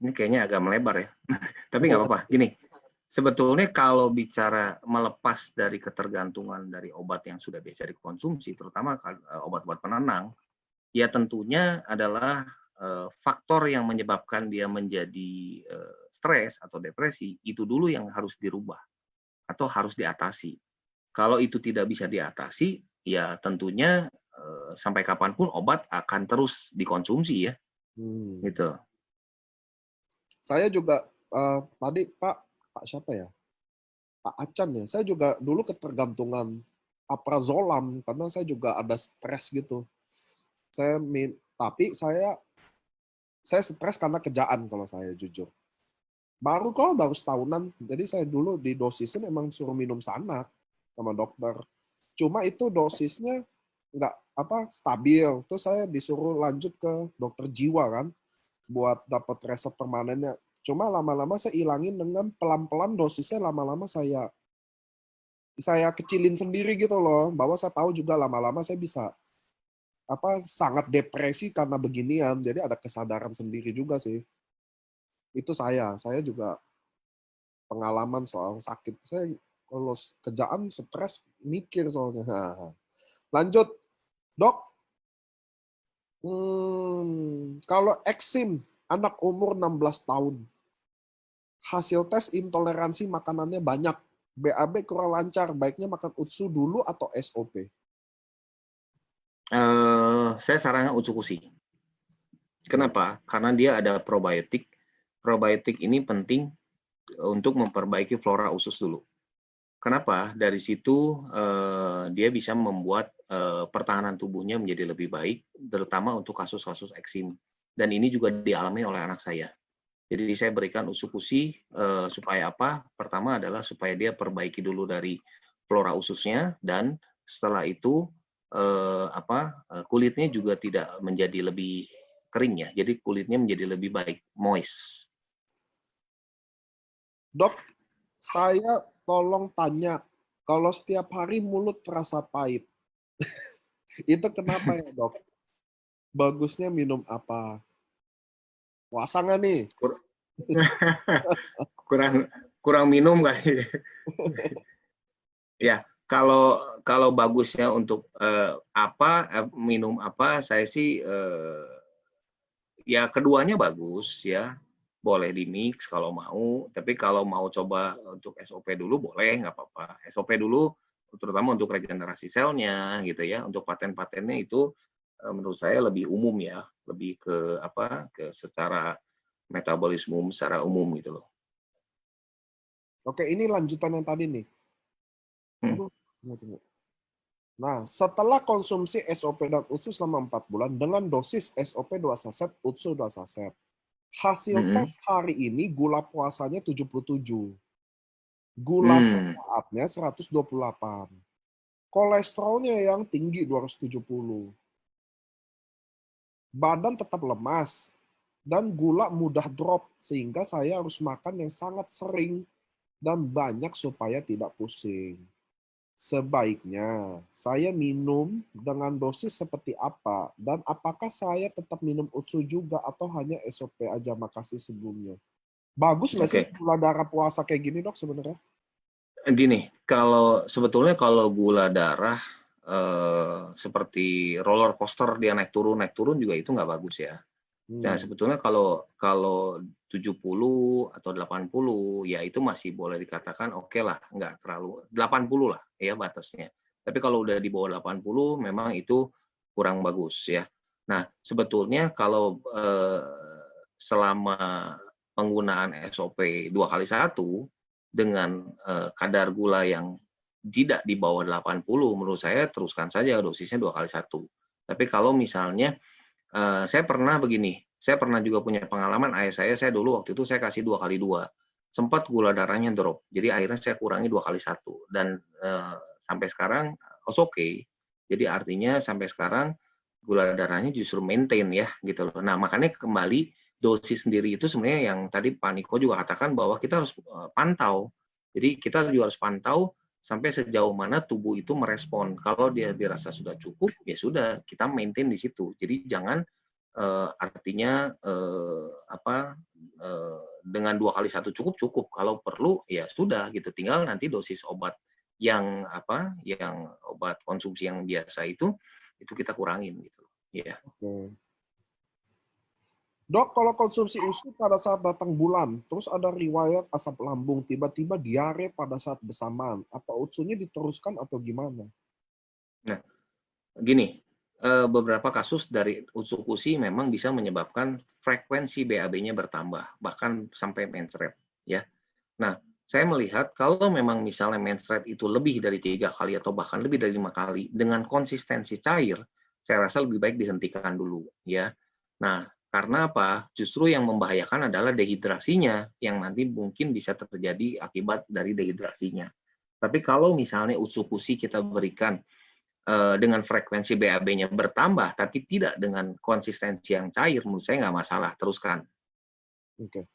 Ini kayaknya agak melebar ya. Tapi nggak apa-apa. Gini, sebetulnya kalau bicara melepas dari ketergantungan dari obat yang sudah biasa dikonsumsi, terutama obat-obat penenang, ya tentunya adalah faktor yang menyebabkan dia menjadi stres atau depresi, itu dulu yang harus dirubah atau harus diatasi. Kalau itu tidak bisa diatasi, ya tentunya sampai kapanpun obat akan terus dikonsumsi ya, Hmm. gitu. Saya juga tadi Pak siapa ya? Pak Acan ya. Saya juga dulu ketergantungan aprazolam karena saya juga ada stres gitu. Tapi saya stres karena kerjaan kalau saya jujur. Baru setahunan. Jadi saya dulu di dosisnya memang suruh minum sanak sama dokter. Cuma itu dosisnya nggak stabil. Terus saya disuruh lanjut ke dokter jiwa kan buat dapat resep permanennya. Cuma lama-lama saya ilangin dengan pelan-pelan dosisnya, lama-lama saya kecilin sendiri gitu loh. Bahwa saya tahu juga lama-lama saya bisa sangat depresi karena beginian. Jadi ada kesadaran sendiri juga sih. Itu saya juga pengalaman soal sakit. Saya kalau kerjaan stres mikir soalnya. Lanjut, Dok. Kalau eksim anak umur 16 tahun, hasil tes intoleransi makanannya banyak, BAB kurang lancar, baiknya makan UTSU dulu atau SOP? Saya sarankan Utsukushi. Kenapa? Karena dia ada probiotik. Probiotik ini penting untuk memperbaiki flora usus dulu. Kenapa? Dari situ dia bisa membuat pertahanan tubuhnya menjadi lebih baik, terutama untuk kasus-kasus eksim. Dan ini juga dialami oleh anak saya. Jadi saya berikan Utsukushi supaya apa? Pertama adalah supaya dia perbaiki dulu dari flora ususnya, dan setelah itu kulitnya juga tidak menjadi lebih kering ya. Jadi kulitnya menjadi lebih baik, moist. Dok, saya tolong tanya, kalau setiap hari mulut terasa pahit, itu kenapa ya, Dok? Bagusnya minum apa? Puasa nggak nih? kurang kurang minum kali. Ya, kalau bagusnya untuk minum apa, saya sih ya keduanya bagus ya. Boleh di mix kalau mau, tapi kalau mau coba untuk SOP dulu boleh, nggak apa-apa. SOP dulu terutama untuk regenerasi selnya gitu ya. Untuk paten-patennya itu menurut saya lebih umum ya, lebih ke secara metabolisme secara umum gitu loh. Oke, ini lanjutan yang tadi nih. Hmm. Aduh, tunggu. Nah, setelah konsumsi SOP dan UTSU selama 4 bulan dengan dosis SOP 2 saset, UTSU 2 saset. Hasil tes hari ini gula puasanya 77. Gula sesaatnya 128. Kolesterolnya yang tinggi 270. Badan tetap lemas dan gula mudah drop sehingga saya harus makan yang sangat sering dan banyak supaya tidak pusing. Sebaiknya saya minum dengan dosis seperti apa, dan apakah saya tetap minum UTSU juga atau hanya SOP aja? Makasih sebelumnya. Bagus nggak sih Oke. gula darah puasa kayak gini, Dok, sebenarnya? Gini, sebetulnya kalau gula darah seperti roller coaster, dia naik turun juga itu nggak bagus ya. Nah, sebetulnya kalau 70 atau 80 ya itu masih boleh dikatakan oke lah, nggak terlalu 80 lah ya batasnya. Tapi kalau udah di bawah 80 memang itu kurang bagus ya. Nah, sebetulnya kalau selama penggunaan SOP 2x1 dengan kadar gula yang tidak di bawah 80, menurut saya teruskan saja dosisnya 2x1. Tapi kalau misalnya saya pernah juga punya pengalaman, ayah saya dulu waktu itu saya kasih 2x2. Sempat gula darahnya drop. Jadi akhirnya saya kurangi 2x1 dan sampai sekarang okay. Jadi artinya sampai sekarang gula darahnya justru maintain ya gitu loh. Nah, makanya kembali dosis sendiri itu sebenarnya yang tadi Pak Niko juga katakan bahwa kita harus pantau. Jadi kita juga harus pantau sampai sejauh mana tubuh itu merespon. Kalau dia dirasa sudah cukup, ya sudah kita maintain di situ. Jadi jangan Artinya dengan 2 kali 1 cukup. Kalau perlu ya sudah gitu, tinggal nanti dosis obat yang obat konsumsi yang biasa itu kita kurangin gitu. Ya. Oke. Dok, kalau konsumsi USU pada saat datang bulan, terus ada riwayat asam lambung, tiba-tiba diare pada saat bersamaan, apa USU-nya diteruskan atau gimana? Nah, gini, beberapa kasus dari usukusi memang bisa menyebabkan frekuensi BAB-nya bertambah, bahkan sampai mens rate, ya. Nah, saya melihat kalau memang misalnya mens rate itu lebih dari 3 kali atau bahkan lebih dari 5 kali dengan konsistensi cair, saya rasa lebih baik dihentikan dulu, ya. Nah, karena apa? Justru yang membahayakan adalah dehidrasinya, yang nanti mungkin bisa terjadi akibat dari dehidrasinya. Tapi kalau misalnya usukusi kita berikan dengan frekuensi BAB-nya bertambah, tapi tidak dengan konsistensi yang cair, menurut saya nggak masalah, teruskan. Oke.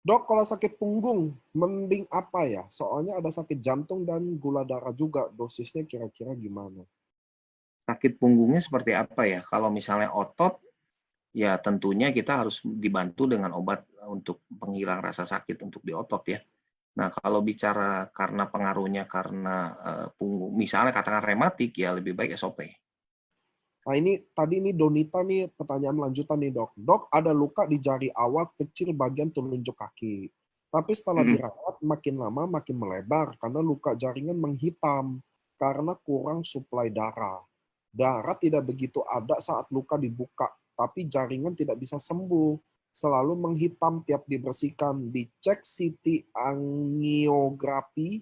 Dok, kalau sakit punggung, mending apa ya? Soalnya ada sakit jantung dan gula darah juga. Dosisnya kira-kira gimana? Sakit punggungnya seperti apa ya? Kalau misalnya otot, ya tentunya kita harus dibantu dengan obat untuk penghilang rasa sakit untuk di otot ya. Nah, kalau bicara karena pengaruhnya karena punggung, misalnya katakan rematik, ya lebih baik SOP. Nah, ini Donita nih pertanyaan lanjutan nih, Dok. Dok, ada luka di jari awal kecil bagian telunjuk kaki. Tapi setelah Mm-mm. dirawat, makin lama makin melebar karena luka jaringan menghitam karena kurang suplai darah. Darah tidak begitu ada saat luka dibuka, tapi jaringan tidak bisa sembuh. Selalu menghitam tiap dibersihkan. Dicek CT angiografi,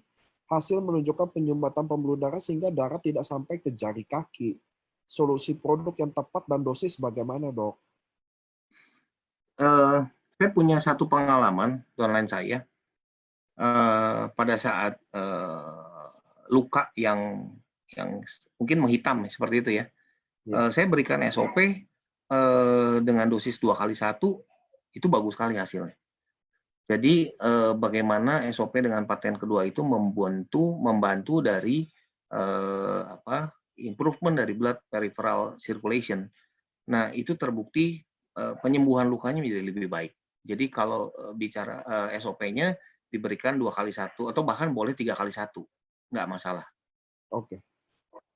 hasil menunjukkan penyumbatan pembuluh darah sehingga darah tidak sampai ke jari kaki. Solusi produk yang tepat dan dosis bagaimana, Dok? Saya punya satu pengalaman online saya pada saat luka yang mungkin menghitam seperti itu ya. Ya, Saya berikan SOP dengan dosis 2 kali 1 itu bagus sekali hasilnya. Jadi bagaimana SOP dengan pasien kedua itu membantu dari improvement dari blood peripheral circulation. Nah, itu terbukti penyembuhan lukanya menjadi lebih baik. Jadi kalau bicara SOP-nya diberikan 2 kali 1 atau bahkan boleh 3 kali 1, nggak masalah. oke.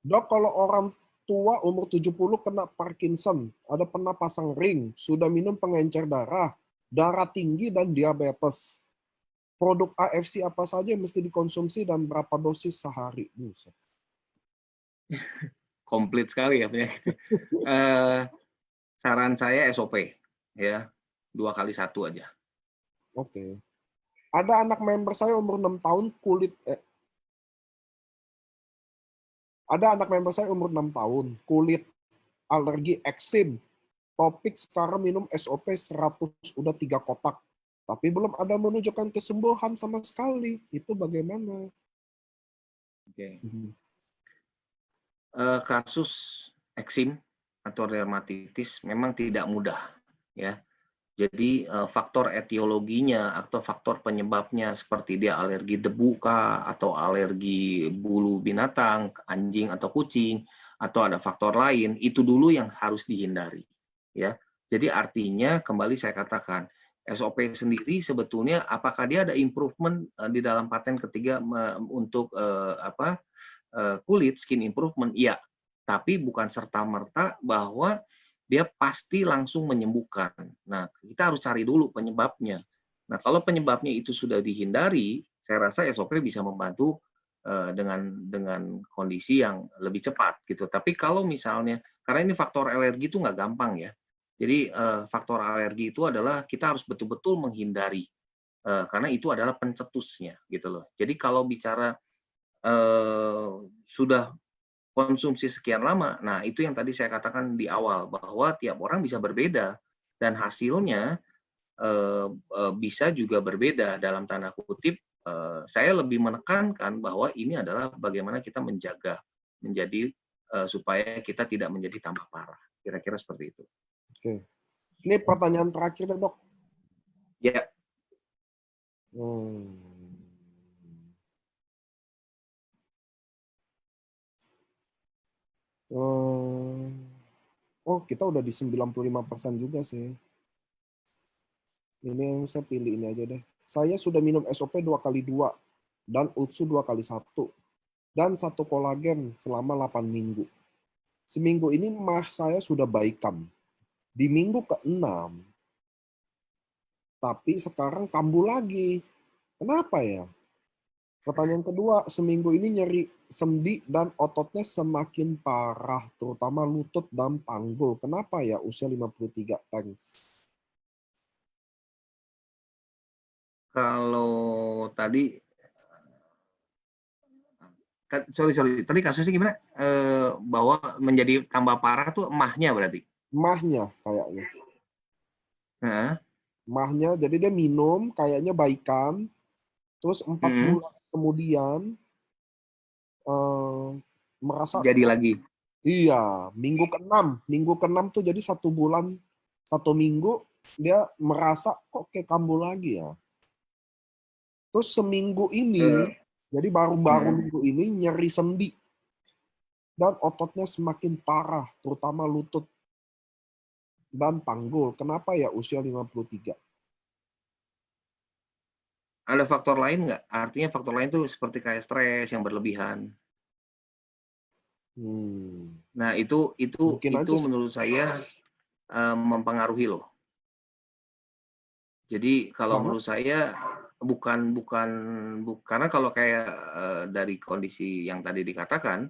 Dok, kalau orang tua umur 70 kena Parkinson, ada pernah pasang ring, sudah minum pengencer darah, darah tinggi, dan diabetes. Produk AFC apa saja yang mesti dikonsumsi dan berapa dosis sehari? Buset. Komplit sekali ya penyakitnya. Saran saya SOP ya, 2 kali 1 aja. Oke. Ada anak member saya umur 6 tahun ada anak member saya umur 6 tahun, kulit alergi eksim. Topik sekarang minum SOP 100 udah 3 kotak. Tapi belum ada menunjukkan kesembuhan sama sekali. Itu bagaimana? Oke. Kasus eksim atau dermatitis memang tidak mudah ya. Jadi faktor etiologinya atau faktor penyebabnya seperti dia alergi debu kah atau alergi bulu binatang, anjing atau kucing atau ada faktor lain, itu dulu yang harus dihindari ya. Jadi artinya kembali saya katakan SOP sendiri sebetulnya apakah dia ada improvement di dalam paten ketiga untuk kulit skin improvement, iya, tapi bukan serta-merta bahwa dia pasti langsung menyembuhkan. Nah, kita harus cari dulu penyebabnya. Nah, kalau penyebabnya itu sudah dihindari, saya rasa SOP bisa membantu dengan kondisi yang lebih cepat gitu. Tapi kalau misalnya karena ini faktor alergi itu nggak gampang ya. Jadi faktor alergi itu adalah kita harus betul-betul menghindari karena itu adalah pencetusnya gitu loh. Jadi kalau bicara sudah konsumsi sekian lama, nah itu yang tadi saya katakan di awal bahwa tiap orang bisa berbeda dan hasilnya bisa juga berbeda dalam tanda kutip. Saya lebih menekankan bahwa ini adalah bagaimana kita menjadi supaya kita tidak menjadi tambah parah. Kira-kira seperti itu. Oke. Ini pertanyaan terakhir, Dok. Ya, Hmm. Hmm. Oke. kita udah di 95% juga sih. Ini yang saya pilih ini aja deh. Saya sudah minum SOP 2x2 dan UTSU 2x1 dan 1 kolagen selama 8 minggu. Seminggu ini mah saya sudah baikan. Di minggu ke-6, tapi sekarang kambuh lagi. Kenapa ya? Pertanyaan kedua, seminggu ini nyeri sendi dan ototnya semakin parah, terutama lutut dan panggul. Kenapa ya usia 53? Thanks. Kalau tadi, sorry, tadi kasusnya gimana? Bahwa menjadi tambah parah tuh emahnya berarti? Mahnya kayaknya. Heeh. Mahnya, jadi dia minum, kayaknya baikan, terus 4 bulan kemudian merasa Jadi lagi. iya, minggu ke-6 tuh jadi 1 bulan, 1 minggu dia merasa kok kayak kambuh lagi ya. Terus seminggu ini, jadi baru-baru minggu ini nyeri sendi dan ototnya semakin parah, terutama lutut dan panggul. Kenapa ya usia 53? Ada faktor lain nggak? Artinya faktor lain tuh seperti kayak stres yang berlebihan. Nah, itu Mungkin aja sih. menurut saya mempengaruhi loh. Jadi kalau menurut saya karena kalau kayak dari kondisi yang tadi dikatakan,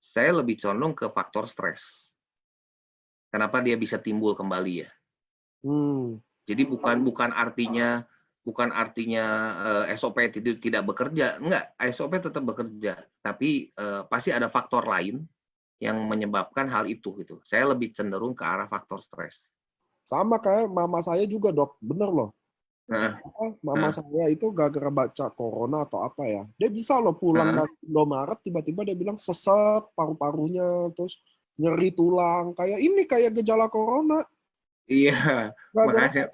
saya lebih condong ke faktor stres. Kenapa dia bisa timbul kembali ya? Jadi bukan artinya SOP tidak bekerja, enggak, SOP tetap bekerja, tapi pasti ada faktor lain yang menyebabkan hal itu gitu. Saya lebih cenderung ke arah faktor stres. Sama kayak mama saya juga, Dok. Bener loh. Mama saya itu gara-gara baca corona atau apa ya. Dia bisa loh pulang dari Indomaret, tiba-tiba dia bilang sesek paru-parunya, terus nyeri tulang. Kayak ini, kayak gejala corona. Iya, makanya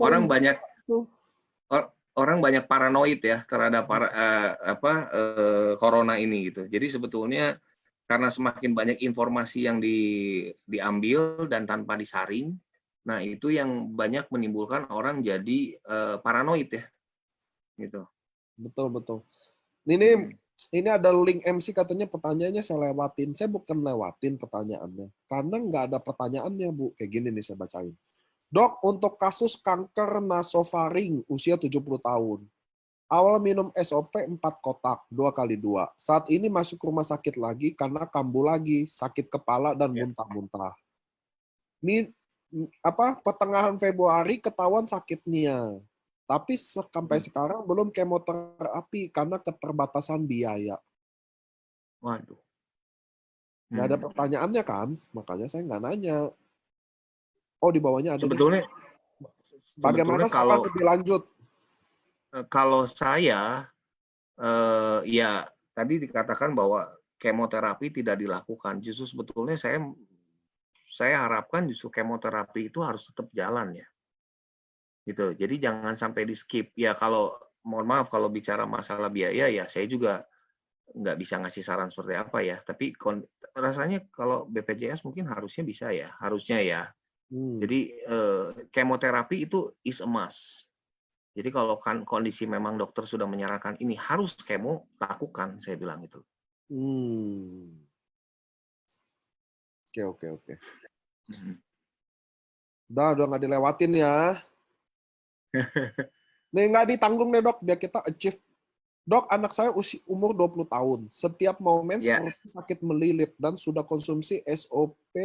orang banyak paranoid ya terhadap corona ini gitu. Jadi sebetulnya karena semakin banyak informasi yang diambil dan tanpa disaring, nah itu yang banyak menimbulkan orang jadi paranoid ya, gitu. Betul. Ini ada link MC katanya pertanyaannya saya lewatin. Saya bukan lewatin pertanyaannya, karena nggak ada pertanyaannya, Bu. Kayak gini nih saya bacain. Dok, untuk kasus kanker nasofaring usia 70 tahun. Awal minum SOP 4 kotak, 2x2. Saat ini masuk rumah sakit lagi karena kambuh lagi, sakit kepala dan muntah-muntah. Pertengahan Februari ketahuan sakitnya. Tapi sampai sekarang belum kemoterapi karena keterbatasan biaya. Waduh. Nggak ada pertanyaannya kan? Makanya saya nggak nanya. Oh, di bawahnya ada. Sebetulnya bagaimana sekarang lebih lanjut? Kalau saya, ya tadi dikatakan bahwa kemoterapi tidak dilakukan. Justru sebetulnya saya harapkan justru kemoterapi itu harus tetap jalan ya. Gitu. Jadi jangan sampai di skip. Ya kalau mohon maaf kalau bicara masalah biaya ya saya juga nggak bisa ngasih saran seperti apa ya. Tapi rasanya kalau BPJS mungkin harusnya bisa ya, harusnya ya. Jadi kemoterapi itu is a must. Jadi kalau kan kondisi memang dokter sudah menyarankan ini harus kemo, lakukan, saya bilang itu. Oke. Udah nggak dilewatin ya. Nih nggak ditanggung deh, Dok, biar kita achieve. Dok, anak saya umur 20 tahun. Setiap mau mens perutnya sakit melilit dan sudah konsumsi SOP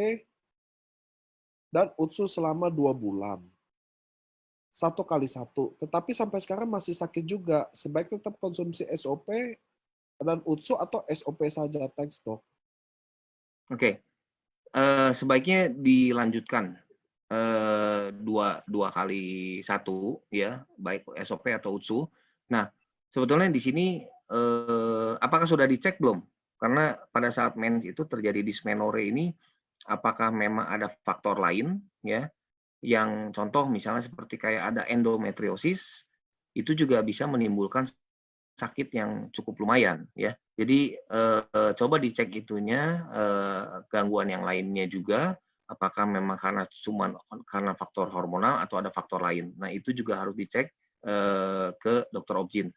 dan UTSU selama 2 bulan. 1x1. Tetapi sampai sekarang masih sakit juga. Sebaiknya tetap konsumsi SOP dan UTSU atau SOP saja. Thanks, Dok. Oke. Sebaiknya dilanjutkan 2x1 ya, baik SOP atau UTSU. Nah, sebetulnya di sini apakah sudah dicek belum? Karena pada saat mens itu terjadi dysmenorrhea ini, apakah memang ada faktor lain ya? Yang contoh misalnya seperti kayak ada endometriosis, itu juga bisa menimbulkan sakit yang cukup lumayan ya. Jadi coba dicek itunya, gangguan yang lainnya juga. apakah memang karena faktor hormonal atau ada faktor lain. Nah, itu juga harus dicek ke dokter obgyn.